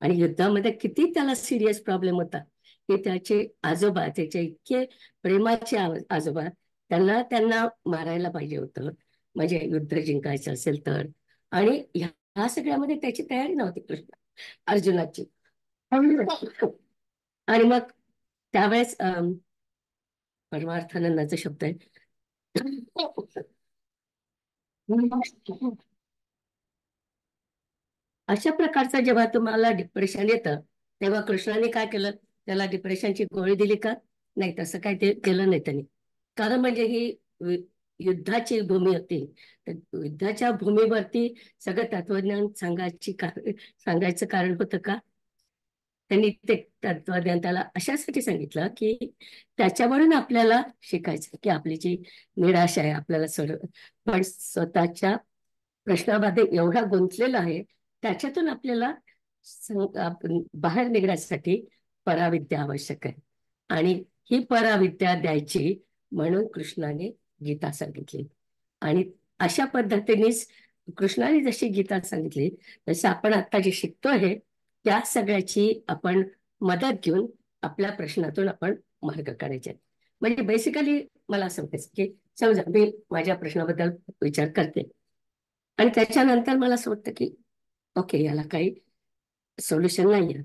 आणि युद्धामध्ये किती त्याला सिरियस प्रॉब्लेम होता की त्याचे आजोबा, त्याचे इतके प्रेमाचे आजोबा त्यांना त्यांना मारायला पाहिजे होतं, म्हणजे युद्ध जिंकायचं असेल तर. आणि ह्या सगळ्यामध्ये त्याची तयारी नव्हती कृष्ण अर्जुनाची. आणि मग त्यावेळेस परमार्थानंदाचा शब्द आहे, अशा प्रकारचा जेव्हा तुम्हाला डिप्रेशन येतं तेव्हा कृष्णाने काय केलं? त्याला डिप्रेशनची गोळी दिली का? नाही, तसं काय ते केलं नाही त्यांनी. कारण म्हणजे ही युद्धाची भूमी होती. तर युद्धाच्या भूमीवरती सगळं तत्वज्ञान सांगायचं कारण होतं का? त्यांनी ते तत्वज्ञान त्याला अशासाठी सांगितलं की त्याच्यावरून आपल्याला शिकायचं की आपली जी निराशा आहे आपल्याला पण स्वतःच्या प्रश्नामध्ये एवढा गुंतलेला आहे, त्याच्यातून आपल्याला बाहेर निघण्यासाठी पराविद्या आवश्यक आहे. आणि ही पराविद्या द्यायची म्हणून कृष्णाने गीता सांगितली. आणि अशा पद्धतीनेच कृष्णाने जशी गीता सांगितली तसं आपण आता जे शिकतो आहे त्या सगळ्याची आपण मदत घेऊन आपल्या प्रश्नातून आपण मार्ग काढायचे. म्हणजे बेसिकली मला असं वाटायचं की समजा मी माझ्या प्रश्नाबद्दल विचार करते आणि त्याच्यानंतर मला असं वाटतं की ओके, याला काही सोल्युशन नाहीये.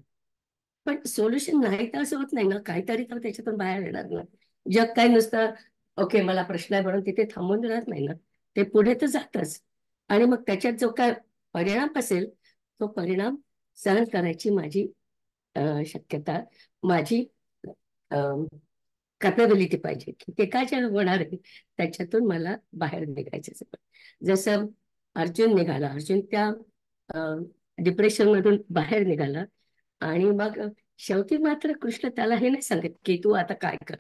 पण सोल्युशन नाही तर असं होत नाही ना, काहीतरी तर त्याच्यातून बाहेर येणार ना. जग काय नुसतं ओके मला प्रश्न आहे म्हणून तिथे थांबून राहत नाही ना, ते पुढे तर जातच. आणि मग त्याच्यात जो काय परिणाम असेल तो परिणाम सहन करायची माझी शक्यता, माझी कॅपेबिलिटी पाहिजे की ते काय जे होणार आहे त्याच्यातून मला बाहेर निघायचं. जसं अर्जुन निघाला, अर्जुन त्या डिप्रेशन मधून बाहेर निघाला. आणि मग शेवटी मात्र कृष्ण त्याला हे नाही सांगत की तू आता काय कर.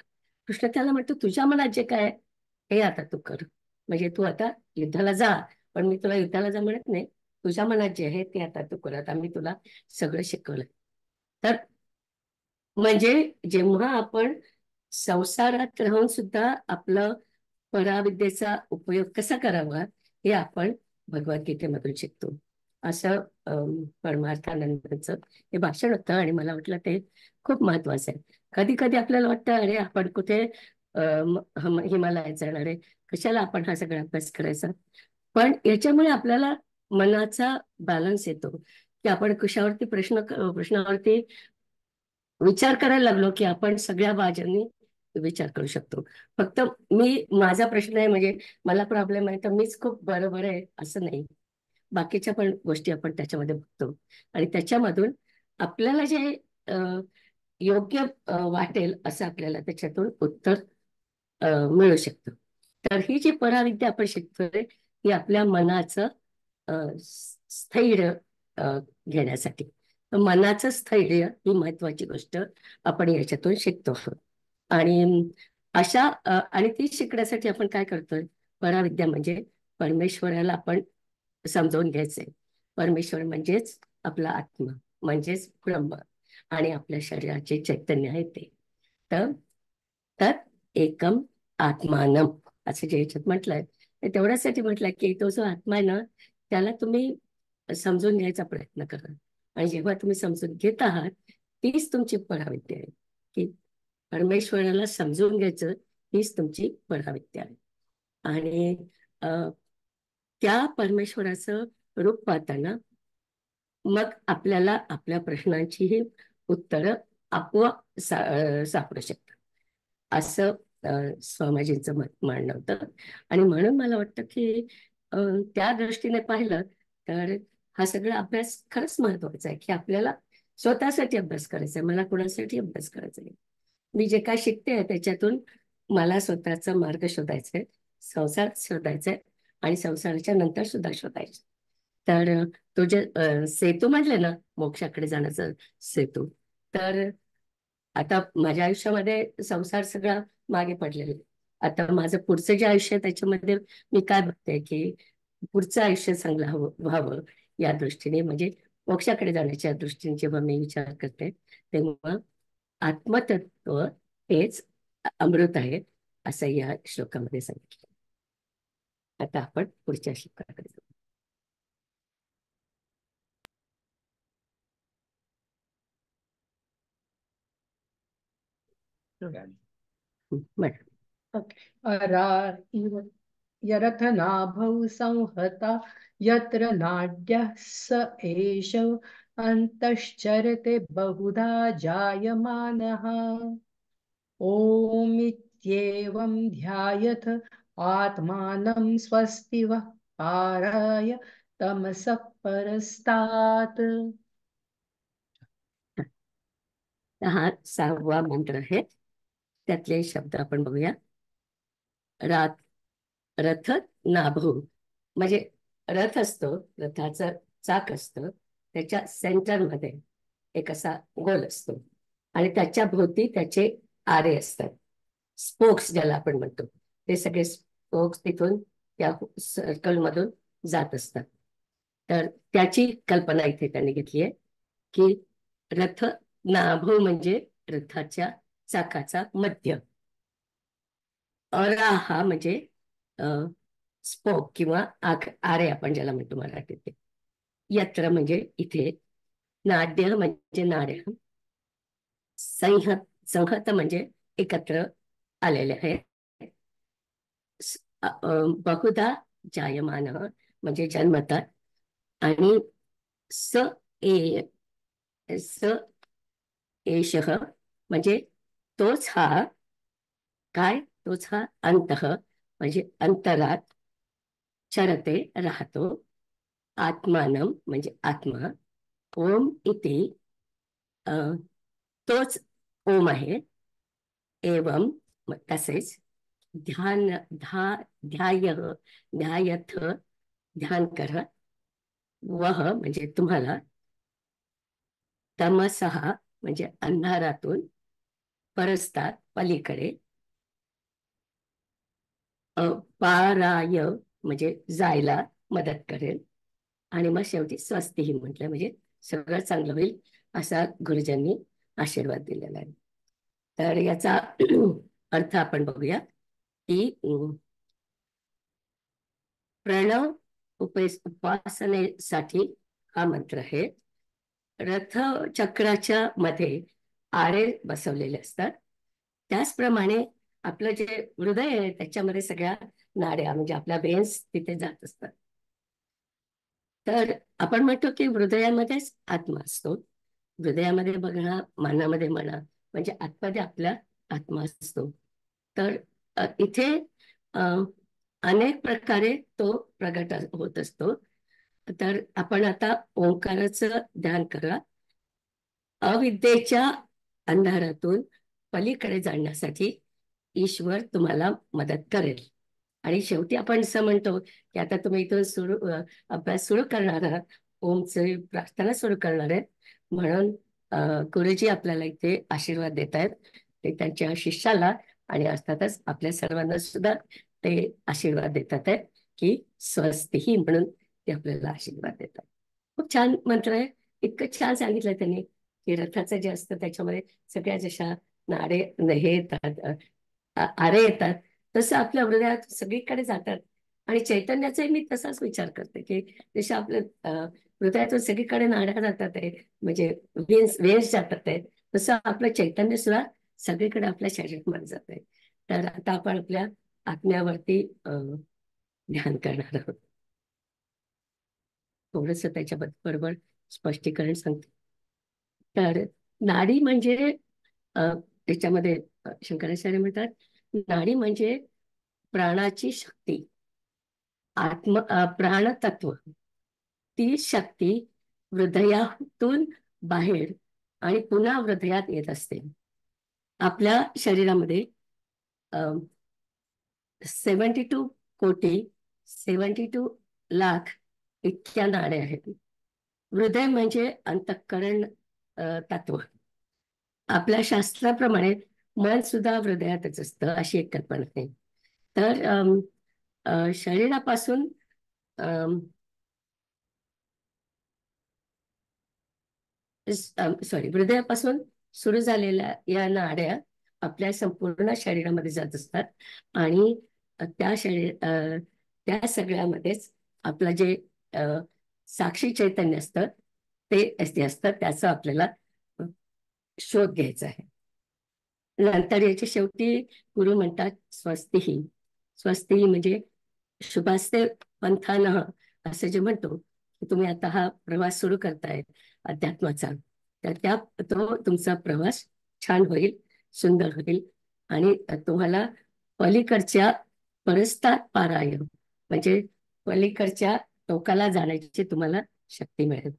कृष्ण त्याला म्हणतो तुझ्या मनात जे काय हे आता तू कर. म्हणजे तू आता युद्धाला जा, पण मी तुला युद्धाला जा म्हणत नाही, तुझ्या मनात जे आहे ते आता तू कर. आता मी तुला सगळं शिकवलं. तर म्हणजे जेव्हा आपण संसारात राहून सुद्धा आपलं पराविद्येचा उपयोग कसा करावा हे आपण भगवद्गीतेमधून शिकतो. असं परमार्थानंदाचं हे भाषण होतं आणि मला वाटलं ते खूप महत्वाचं आहे. कधी कधी आपल्याला वाटतं अरे आपण कुठे हिमालयात जाणार आहे, कशाला आपण हा सगळा अभ्यास करायचा. पण याच्यामुळे आपल्याला मनाचा बॅलन्स येतो की आपण प्रश्नावरती विचार करायला लागलो की आपण सगळ्या बाजूंनी विचार करू शकतो. फक्त माझा प्रश्न आहे म्हणजे मला प्रॉब्लेम आहे तर मीच खूप बरोबर आहे असं नाही. बाकीच्या पण गोष्टी आपण त्याच्यामध्ये बघतो आणि त्याच्यामधून आपल्याला जे योग्य वाटेल असं आपल्याला त्याच्यातून उत्तर मिळू शकतं. तर ही जी पराविद्या आपण शिकतोय ही आपल्या मनाचं स्थैर्य घेण्यासाठी. मनाचं स्थैर्य ही महत्वाची गोष्ट आपण याच्यातून शिकतो. आणि आणि ती शिकण्यासाठी आपण काय करतोय? पराविद्या म्हणजे परमेश्वराला आपण समजावून घ्यायचंय. परमेश्वर म्हणजेच आपला आत्मा, म्हणजेच ब्रह्म आणि आपल्या शरीराचे चैतन्य आहे ते. तर तर एकम आत्मानम असं जे याच्यात म्हटलंय ते तेवढ्यासाठी म्हटलंय की तो जो आत्मा आहे ना त्याला तुम्ही समजून घ्यायचा प्रयत्न करा. आणि जेव्हा तुम्ही समजून घेत आहात तीच तुमची पराविद्या आहे की परमेश्वराला समजून घ्यायचं, हीच तुमची पराविद्या आहे. आणि त्या परमेश्वराचं रूप पाहताना मग आपल्याला आपल्या प्रश्नांचीही उत्तरं आपोआप सापडू शकतात असं स्वामीजींचं म्हणणं होतं. आणि म्हणून मला वाटतं की त्या दृष्टीने पाहिलं तर हा सगळा अभ्यास खरंच महत्वाचा आहे की आपल्याला स्वतःसाठी अभ्यास करायचा आहे, मला कोणासाठी अभ्यास करायचा नाही. मी जे काय शिकते त्याच्यातून मला स्वतःचा मार्ग शोधायचा आहे, संसार शोधायचा आहे आणि संसाराच्या नंतर सुद्धा शोधायचं. तर तो जे सेतू म्हटले ना मोक्षाकडे जाण्याचा सेतू, तर आता माझ्या आयुष्यामध्ये संसार सगळा मागे पडलेला आहे. आता माझं पुढचं जे आयुष्य आहे त्याच्यामध्ये मी काय बघते की पुढचं आयुष्य चांगलं व्हावं या दृष्टीने, म्हणजे मोक्षाकडे जाण्याच्या दृष्टीने जेव्हा मी विचार करते, तेव्हा आत्मतत्व हेच अमृत आहे असं या श्लोकामध्ये सांगितलं. आता आपण पुढच्या श्लोकाकडे जाऊ. म्हण. इव यरथनाभौ संहता यत्र नाड्यः स एष अन्तश्चरते बहुधा जायमानः। ॐ इत्येवं ध्यायथ आत्मानं स्वस्तिवः पाराय तमसः परस्तात्। हा 6वा मंत्र आहे, त्यातले शब्द आपण बघूया. रथ नाभो म्हणजे रथ असतो, रथाचं चाक असतं, त्याच्या सेंटरमध्ये एक असा गोल असतो आणि त्याच्या भोवती त्याचे आरे असतात, स्पोक्स ज्याला आपण म्हणतो. ते सगळे स्पोक्स तिथून त्या सर्कल मधून जात असतात. तर त्याची कल्पना इथे त्यांनी घेतली आहे की रथ नाभो म्हणजे रथाच्या चाकाचा मध्य, अराहा म्हणजे स्पोक किंवा आरे आपण ज्याला म्हणतो मराठीत ते. यत्र म्हणजे इथे, नाड्य म्हणजे नाड्य, संहत म्हणजे एकत्र आलेले आहे, बहुधा जायमान म्हणजे जन्मतात, आणि स ए स एषः म्हणजे तोच हा, काय तोच हा, अंतः म्हणजे अंतरात, चरते राहतो, आत्मानं म्हणजे आत्मा, ओम इति तोच ओम आहे, एवं तसेच, ध्यान ध्याय ध्यायथ ध्यान करा, वह म्हणजे तुम्हाला, तमसः म्हणजे अंधारातून, परस्तात पलीकडे, पाराय म्हणजे जायला मदत करेल, आणि मग शेवटी स्वस्तिही म्हटलं म्हणजे सगळं चांगलं होईल असा गुरुजींनी आशीर्वाद दिलेला आहे. तर याचा अर्थ आपण बघूया की प्रणव उपासनेसाठी हा मंत्र आहे. रथ चक्राच्या मध्ये आरे बसवलेले असतात, त्याचप्रमाणे आपलं जे हृदय आहे त्याच्यामध्ये सगळ्या नाड्या म्हणजे आपल्या वेन्स तिथे जात असतात. तर आपण म्हणतो की हृदयामध्येच आत्मा असतो. हृदयामध्ये बघा, मनामध्ये म्हणा, म्हणजे आतमध्ये आपला आत्मा असतो. तर इथे अनेक प्रकारे तो प्रगट होत असतो. तर आपण आता ओंकाराचं ध्यान करा. अविद्येच्या अंधारातून पलीकडे जाण्यासाठी ईश्वर तुम्हाला मदत करेल. आणि शेवटी आपण असं म्हणतो की आता तुम्ही इथून अभ्यास सुरू करणार आहात, ओमची प्रार्थना सुरू करणार आहेत, म्हणून गुरुजी आपल्याला इथे आशीर्वाद देत आहेत. ते त्यांच्या शिष्याला आणि अर्थातच आपल्या सर्वांना सुद्धा ते आशीर्वाद देतात आहेत की स्वस्तिही, म्हणून ते आपल्याला आशीर्वाद देतात. खूप छान मंत्र आहे. इतकं छान सांगितलं त्यांनी की रथाचं जे असतं त्याच्यामध्ये सगळ्या जशा नाडे हे येतात, आरे येतात, तसं आपल्या हृदयात सगळीकडे जातात. आणि चैतन्याचाही मी तसाच विचार करते की जसं आपल्या हृदयातून सगळीकडे नाड्या जातात आहे, म्हणजे वेन्स जातात आहे, तसं आपलं चैतन्य सुद्धा सगळीकडे आपल्या शरीरामध्ये जात आहे. तर आता आपण आपल्या आत्म्यावरती ध्यान करणार आहोत. थोडंसं त्याच्याबरोबर स्पष्टीकरण सांगते. तर नाडी म्हणजे त्याच्यामध्ये शंकराचार्य म्हणतात, नाडी म्हणजे प्राणाची शक्ती, प्राणतत्व. ती शक्ती हृदयातून बाहेर आणि पुन्हा हृदयात येत असते. आपल्या शरीरामध्ये 72 कोटी 72 लाख इतक्या नाड्या आहेत. हृदय म्हणजे अंतःकरण तत्व. आपल्या शास्त्राप्रमाणे मन सुद्धा हृदयातच असतं अशी एक कल्पना आहे. तर शरीरापासून सॉरी, हृदयापासून सुरू झालेल्या या नाड्या आपल्या संपूर्ण शरीरामध्ये जात असतात आणि त्या सगळ्यामध्येच आपलं जे साक्षी चैतन्य असतं ते असतं, त्याचा आपल्याला शोध घ्यायचा आहे. नंतर याच्या शेवटी गुरु म्हणतात स्वस्तिही. स्वस्तिही म्हणजे शुभास्ते पंथानः असं जे म्हणतो की तुम्ही आता हा प्रवास सुरू करताय अध्यात्माचा, तर तो तुमचा प्रवास छान होईल, सुंदर होईल आणि तुम्हाला पलीकडच्या परस्तात पाराय म्हणजे पलीकडच्या टोकाला जाण्याची तुम्हाला शक्ती मिळेल,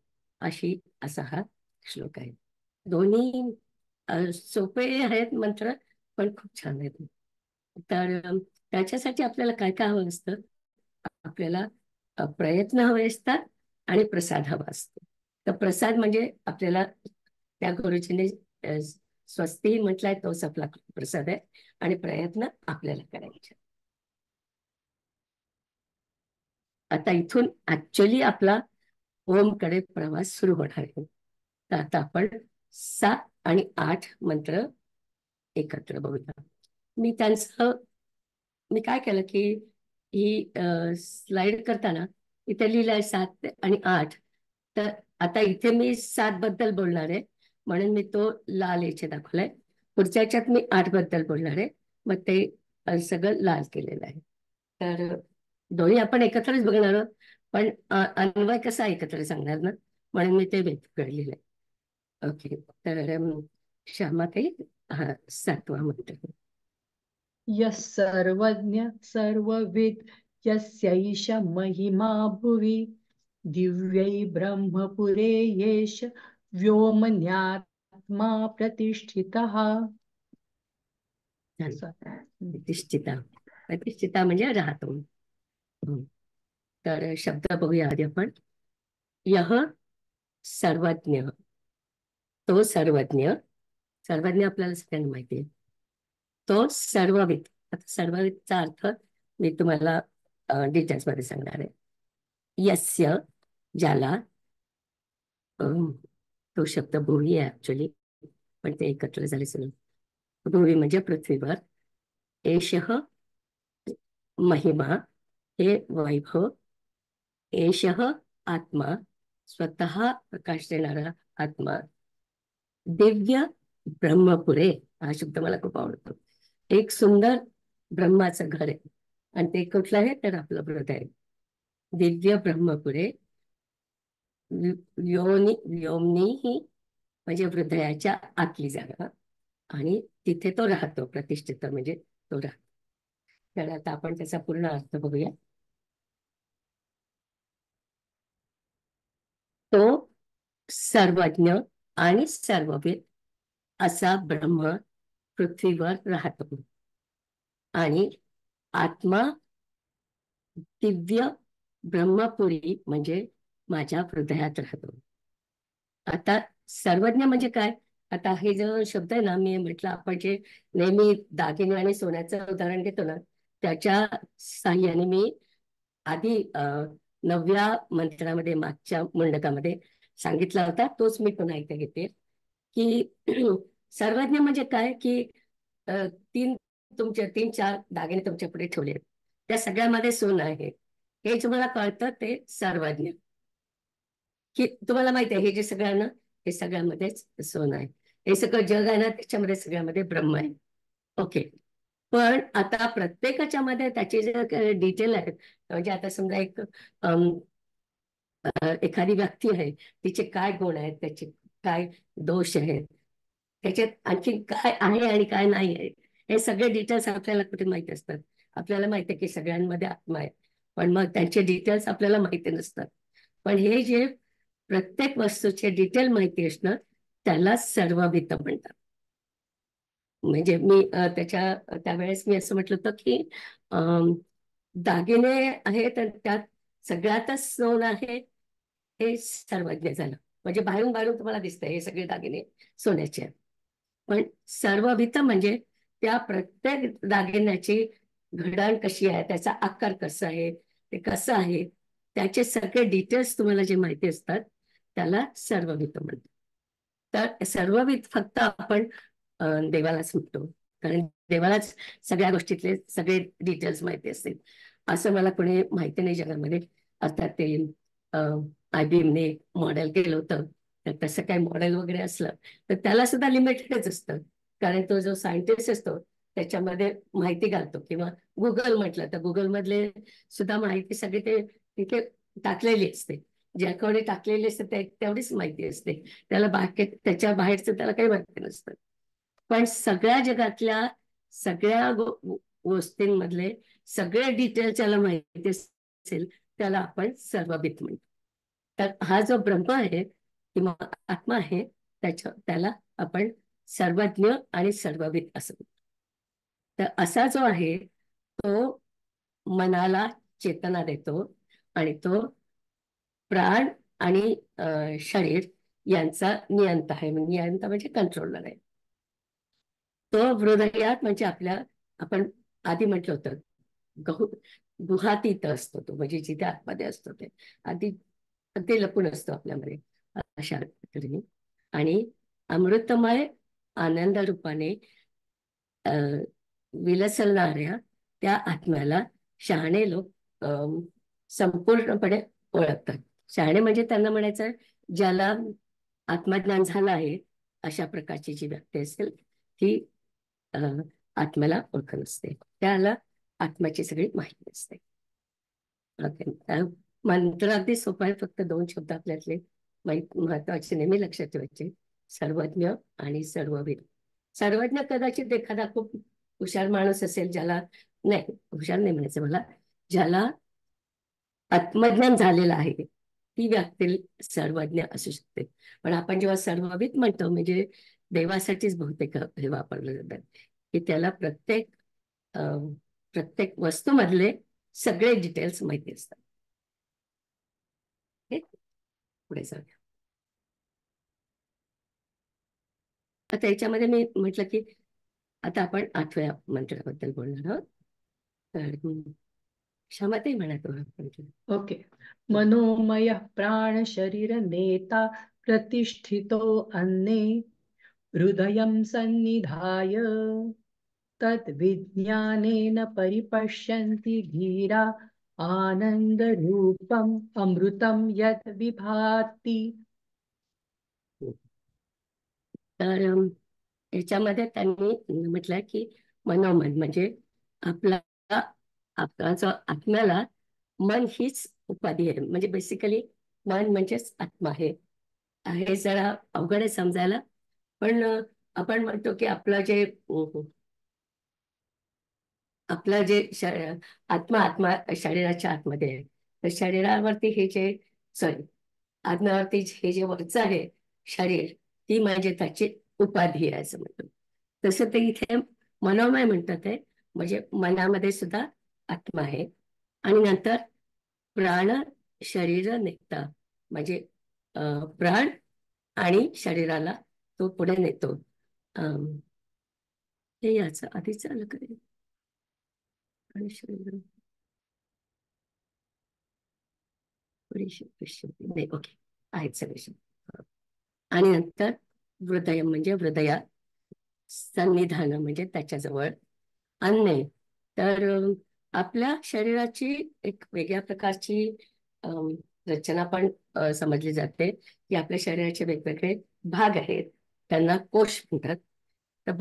असा हा श्लोक आहे. दोन्ही सोपे आहेत मंत्र, पण खूप छान आहेत. तर त्याच्यासाठी आपल्याला काय काय हवं असतं? आपल्याला प्रयत्न हवे असतात आणि प्रसाद हवा असतो. तर प्रसाद म्हणजे आपल्याला त्या गुरुजीने स्वस्ती म्हटलाय, तोच आपला प्रसाद आहे आणि प्रयत्न आपल्याला करायचे. आता इथून ऍक्च्युअली आपला ओमकडे प्रवास सुरू होणार आहे. तर आता आपण 7 आणि 8 मंत्र एकत्र बघूया. मी काय केलं की ही स्लाइड करताना इथे लिहिलं आहे 7 आणि 8. तर आता इथे मी 7 बद्दल बोलणार आहे, म्हणून मी तो लाल याचे दाखवलाय. पुढच्या याच्यात मी 8 बद्दल बोलणार आहे, मग ते सगळं लाल केलेलं आहे. तर दोन्ही आपण एकत्रच बघणार आहोत, पण अन्वय कसा एकत्र सांगणार ना, म्हणून मी ते वेगवेगळं लिहिलंय. ओके, तर श्यामाताई, हा 7वा मंत्र. यः सर्वज्ञ सर्वविद् यस्यैष महिमा भुवि दिव्यै ब्रह्मपुरे येष व्योमन्यात्मा प्रतिष्ठितः. प्रतिष्ठिता म्हणजे राहतो. तर शब्द बघूया आधी आपण. यह सर्वज्ञ, तो सर्वज्ञ. सर्वज्ञ आपल्याला सगळ्यांना माहिती आहे. तो सर्वविद. आता सर्वविदचा अर्थ मी तुम्हाला डिटेल्स मध्ये सांगणार आहे. यस्य, ज्याला, तो शब्द भुवी आहे ऍक्च्युअली, पण ते एकत्र झाले सगळं. भुवी म्हणजे पृथ्वीवर. एषः महिमा, हे वैभव. एषः आत्मा, स्वतः प्रकाश देणारा आत्मा. दिव्य ब्रह्मपुरे, हा शब्द मला खूप आवडतो. एक सुंदर ब्रह्माचं घर आहे आणि ते कुठलं आहे तर आपलं हृदय. दिव्य ब्रह्मपुरे व्योमनी ही म्हणजे हृदयाच्या आतली जागा, आणि तिथे तो राहतो. प्रतिष्ठित म्हणजे तो राहतो. तर आता आपण त्याचा पूर्ण अर्थ बघूया. तो सर्वज्ञ आणि सर्वविद असा ब्रह्म पृथ्वीवर राहतो आणि आत्मा दिव्य ब्रह्मपुरी म्हणजे माझ्या हृदयात राहतो. आता सर्वज्ञ म्हणजे काय? आता हे जो शब्द आहे ना, मी म्हटलं आपण जे नेहमी दागिने आणि सोन्याचं उदाहरण घेतो ना, त्याच्या साह्याने मी आधी 9व्या मंत्रामध्ये, मागच्या मुंडकामध्ये सांगितला होता, तोच मी पुन्हा एकदा घेते की सर्वज्ञ म्हणजे काय की तीन चार दागिने तुमच्या पुढे ठेवले, त्या सगळ्यामध्ये सोनं आहे हे तुम्हाला कळतं, ते सर्वज्ञ. की तुम्हाला माहिती आहे हे जे सगळं ना, हे सगळ्यामध्येच सोनं आहे. हे सगळं जग आहे ना, त्याच्यामध्ये सगळ्यामध्ये ब्रह्म आहे. ओके, पण आता प्रत्येकाच्या मध्ये त्याचे जे डिटेल आहेत, म्हणजे आता समजा एखादी व्यक्ती आहे, तिचे काय गुण आहेत, त्याचे काय दोष आहेत, त्याच्यात आणखी काय आहे आणि काय नाही आहे, हे सगळे डिटेल्स आपल्याला कुठे माहिती असतात. आपल्याला माहिती आहे की सगळ्यांमध्ये आत्मा आहे, पण मग त्यांचे डिटेल्स आपल्याला माहिती नसतात. पण हे जे प्रत्येक वस्तूचे डिटेल माहिती असणं, त्याला सर्वविद म्हणतात. म्हणजे मी त्यावेळेस मी असं म्हटलं होतं की दागिने आहेत आणि त्यात सगळ्यातच सोनं आहे, हे सर्वज्ञ झालं. म्हणजे बाहेरून बाहेरून तुम्हाला दिसतंय हे सगळे दागिने सोन्याचे आहेत, पण सर्वविद म्हणजे त्या प्रत्येक दागिन्याची घडण कशी आहे, त्याचा आकार कसा आहे, ते कसं आहे, त्याचे सगळे डिटेल्स तुम्हाला जे माहिती असतात त्याला सर्ववित म्हणतात. तर सर्ववित फक्त आपण देवालाच म्हणतो, कारण देवालाच सगळ्या गोष्टीतले सगळे डिटेल्स माहिती असतील असं मला कोणी माहिती नाही जगामध्ये. अर्थात ते IBM ने मॉडेल केलं होतं, तर तसं काही मॉडेल वगैरे असलं तर त्याला सुद्धा लिमिटेडच असतं, कारण तो जो सायंटिस्ट असतो त्याच्यामध्ये माहिती घालतो. किंवा गुगल म्हटलं तर गुगल मधले सुद्धा माहिती सगळी ते तिथे टाकलेली असते, ज्या कोणी टाकलेली असते तेवढीच माहिती असते, त्याला बाकी त्याच्या बाहेरचं त्याला काही माहिती नसतं. पण सगळ्या जगातल्या सगळ्या गोष्टींमधले सगळे डिटेल ज्याला माहिती असेल त्याला आपण सर्ववित म्हणतो. तर हा जो ब्रह्म आहे किंवा आत्मा आहे त्याला आपण सर्वज्ञ आणि सर्ववित असं म्हणतो. तर असा जो आहे तो मनाला चेतना देतो आणि तो प्राण आणि शरीर यांचा नियंता आहे. नियंता म्हणजे कंट्रोलर आहे. तो हृदयात म्हणजे आपल्या, आपण आधी म्हटलं होतं, गहू गुहातीत असतो तो, म्हणजे जिथे आतमध्ये असतो ते आधी ते लपून असतो आपल्यामध्ये अशा तऱ्हेने. आणि अमृतमय आनंद रूपाने विलसणाऱ्या त्या आत्म्याला शहाणे लोक संपूर्णपणे ओळखतात. शहाणे म्हणजे त्यांना म्हणायचं ज्याला आत्मज्ञान झालं आहे अशा प्रकारची जी व्यक्ती असेल ती आत्म्याला ओळखत असते, त्याला आत्म्याची सगळी माहिती असते. मंत्र अगदी सोपा आहे, फक्त 2 शब्द आपल्यातले महत्वाचे नेहमी लक्षात ठेवायचे, सर्वज्ञ आणि सर्वविद. सर्वज्ञ कदाचित एखादा खूप हुशार माणूस असेल, ज्याला, नाही हुशार नाही म्हणायचं मला, ज्याला आत्मज्ञान झालेलं आहे ती व्यक्ती सर्वज्ञ असू शकते. पण आपण जेव्हा सर्वविद म्हणतो म्हणजे देवासाठीच बहुतेक हे वापरलं जातात, की त्याला प्रत्येक वस्तूमधले सगळे डिटेल्स माहिती असतात. पुढे जाऊया. आता याच्यामध्ये मी म्हटलं की आता आपण 8व्या मंत्राबद्दल बोलणार आहोत. तर क्षमताही म्हणा तो. ओके. मनोमय प्राण शरीर नेता प्रतिष्ठितो अन्ने हृदयं सन्निधाय तद्विज्ञानेन परिपश्यन्ति धीरा आनंदरूपम अमृतम यत् विभाति. तर याच्यामध्ये त्यांनी म्हटलं की मनोमन म्हणजे आपला आपला जो आत्म्याला मन हीच उपाधी आहे. म्हणजे बेसिकली मन म्हणजेच आत्मा आहे. हे जरा अवघड आहे समजायला, पण आपण म्हणतो की आपलं जे आत्मा आत्मा शरीराच्या आतमध्ये आहे, तर शरीरावरती हे जे सॉरी आत्म्यावरती हे जे वरचं आहे शरीर, ती म्हणजे त्याची उपाधी आहे असं म्हणतो. तसं ते इथे मनोमय म्हणतात आहे, म्हणजे मनामध्ये सुद्धा आत्मा आहे. आणि नंतर प्राण शरीर नेता म्हणजे प्राण आणि शरीराला तो पुढे नेतो. हे याचं आधीच आलं करेल आणि शरीर नाही, ओके आहेत सगळे शब्द. आणि नंतर हृदय म्हणजे हृदयात, सन्निधान म्हणजे त्याच्याजवळ, अन्य तर आपल्या शरीराची एक वेगळ्या प्रकारची रचना पण समजली जाते, की आपल्या शरीराचे वेगवेगळे भाग आहेत, त्यांना कोश म्हणतात. तर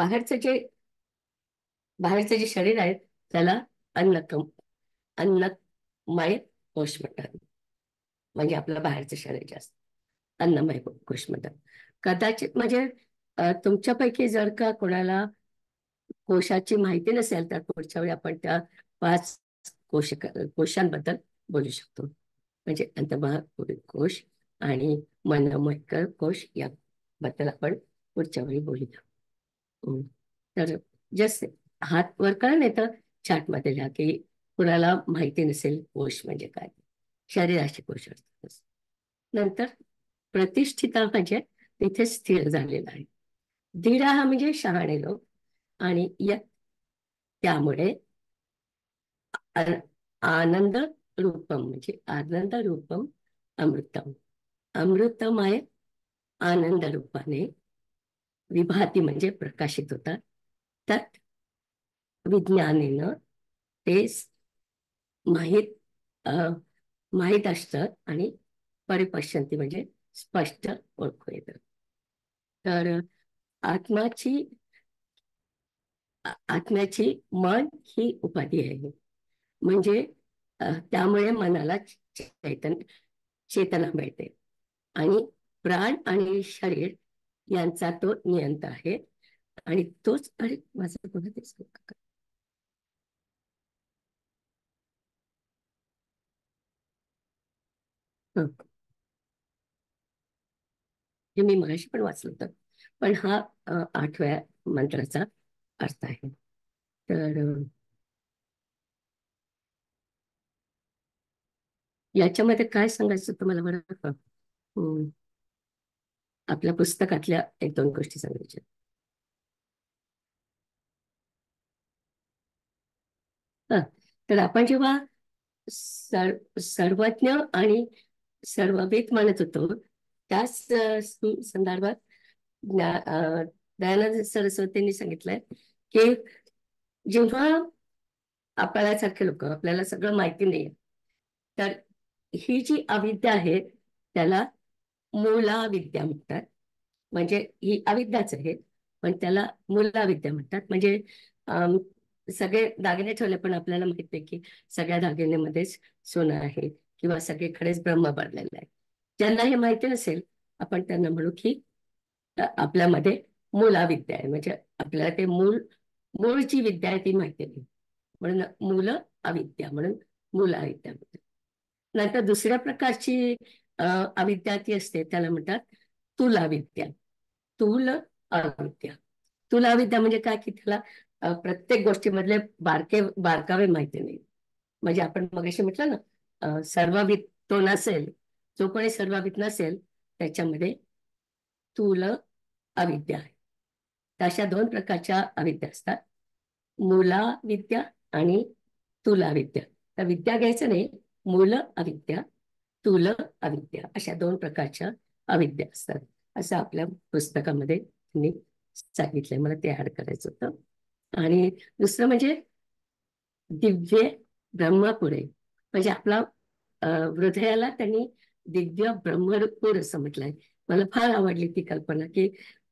बाहेरचे जे शरीर आहे त्याला अन्नमय कोश म्हणतात. म्हणजे आपलं बाहेरचं शरीर जास्त अन्नमय कोश म्हणतात. कदाचित म्हणजे तुमच्यापैकी जर का कोणाला कोशाची माहिती नसेल तर पुढच्या वेळी आपण त्या 5 कोशांबद्दल बोलू शकतो. म्हणजे अंतर्भाग कोश आणि मनोमय कोश याबद्दल आपण पुढच्या वेळी बोलूया. तर जस्ट हात वर करा, नाही तर चार्टमध्ये लिहा की कुणाला माहिती नसेल कोश म्हणजे काय. शरीराचे कोश असतात. नंतर प्रतिष्ठिता म्हणजे तिथे स्थिर झालेला आहे. धीरा हा म्हणजे शहाणे लोक, आणि त्यामुळे आनंद रूपम म्हणजे आनंद रूपम अमृतम. अमृतमय आनंद रूपाने विभाती म्हणजे प्रकाशित होतात. तत् विज्ञानेनं ते माहीत माहीत असतं आणि परिपश्यंती म्हणजे स्पष्ट ओळखू येतं. तर आत्माची आत्म्याची मन ही उपाधी आहे. म्हणजे त्यामुळे मनाला चेतना मिळते आणि प्राण आणि शरीर यांचा तो नियंता आहे. आणि तोच, अरे माझं पुन्हा तेच हं. हे मी मगाशी पण वाचलं होतं, पण हा 8व्या मंत्राचा अर्थ आहे. तर याच्यामध्ये काय सांगायचं तुम्हाला बरं का? आपल्या पुस्तकातल्या 1-2 गोष्टी सांगायच्या. तर आपण जेव्हा सर्वज्ञ आणि सर्ववेद म्हणत होतो, त्याच संदर्भात दयानंद सरस्वतींनी सांगितलंय की जेव्हा आपल्यासारखे लोक, आपल्याला सगळं माहिती नाही, तर ही जी अविद्या आहे त्याला मूलाविद्या म्हणतात. म्हणजे ही अविद्याच आहे, पण त्याला मूलाविद्या म्हणतात. म्हणजे सगळे दागिने ठेवले पण आपल्याला माहित नाही की सगळ्या दागिन्यामध्येच सोनं आहे किंवा सगळीकडेच ब्रह्म भरलेलं आहे. ज्यांना हे माहिती नसेल आपण त्यांना म्हणू की आपल्यामध्ये मूलाविद्या आहे. म्हणजे आपल्याला ते मूळची विद्या आहे ती माहिती नाही, म्हणून मूल अविद्या म्हणून मूलाविद्या म्हणतात. नंतर दुसऱ्या प्रकारची अविद्या ती असते, त्याला म्हणतात तुलाविद्या. तुल अविद्या. तुलाविद्या म्हणजे काय की त्याला प्रत्येक गोष्टीमधले बारकावे माहिती नाही. म्हणजे आपण मगाशी म्हटलं ना, सर्वविद तो नसेल, जो कोणी सर्वविद नसेल त्याच्यामध्ये तुल अविद्या आहे. तर अशा 2 प्रकारच्या अविद्या असतात, मूला विद्या आणि तुला विद्या. तर विद्या घ्यायचं नाही, मूल अविद्या, तुल अविद्या अशा 2 प्रकारच्या अविद्या असतात, असं आपल्या पुस्तकामध्ये त्यांनी सांगितलंय. मला ते ऍड करायचं होतं. आणि दुसरं म्हणजे दिव्य ब्रह्मपुरे. म्हणजे आपला हृदयाला त्यांनी दिव्य ब्रह्मपूर असं म्हटलंय. मला फार आवडली ती कल्पना की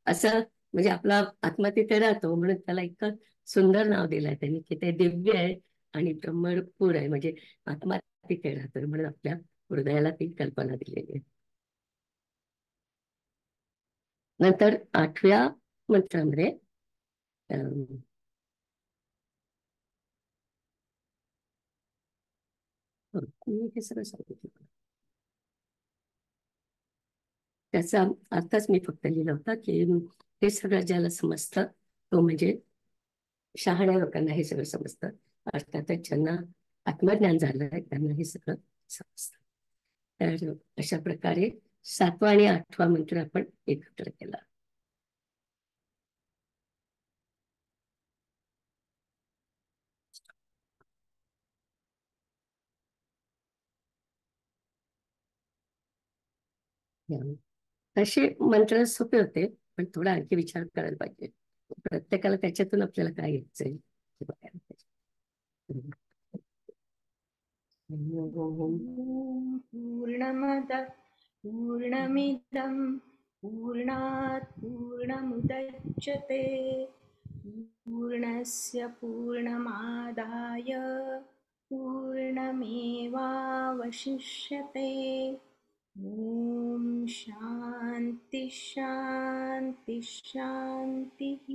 असं, म्हणजे आपला आत्मा तिथे राहतो म्हणून त्याला इतकं सुंदर नाव दिलंय त्यांनी की ते दिव्य आहे आणि ब्रह्मपूर आहे. म्हणजे आत्मा तिथे राहतो म्हणून आपल्या हृदयाला ती कल्पना दिलेली आहे. नंतर 8व्या मंत्रामध्ये मी हे सगळं सांगितलं. त्याचा अर्थच मी फक्त लिहिला होता की हे सगळं ज्याला समजतं तो म्हणजे शहाण्या लोकांना हे सगळं समजतं. अर्थातच ज्यांना आत्मज्ञान झालंय त्यांना हे सगळं समजतं. तर अशा प्रकारे 7वा आणि 8वा मंत्र आपण एकत्र केला. तसे मंत्र सोपे होते, पण थोडा आणखी विचार करायला पाहिजे. प्रत्येकाला त्याच्यातून आपल्याला काय घ्यायचंय हे बघायला पाहिजे. ॐ पूर्णमदः पूर्णमिदं पूर्णात् पूर्णमुदच्यते पूर्णस्य पूर्णमादाय पूर्णमेवावशिष्यते. ॐ शान्ति शान्ति शान्तिः.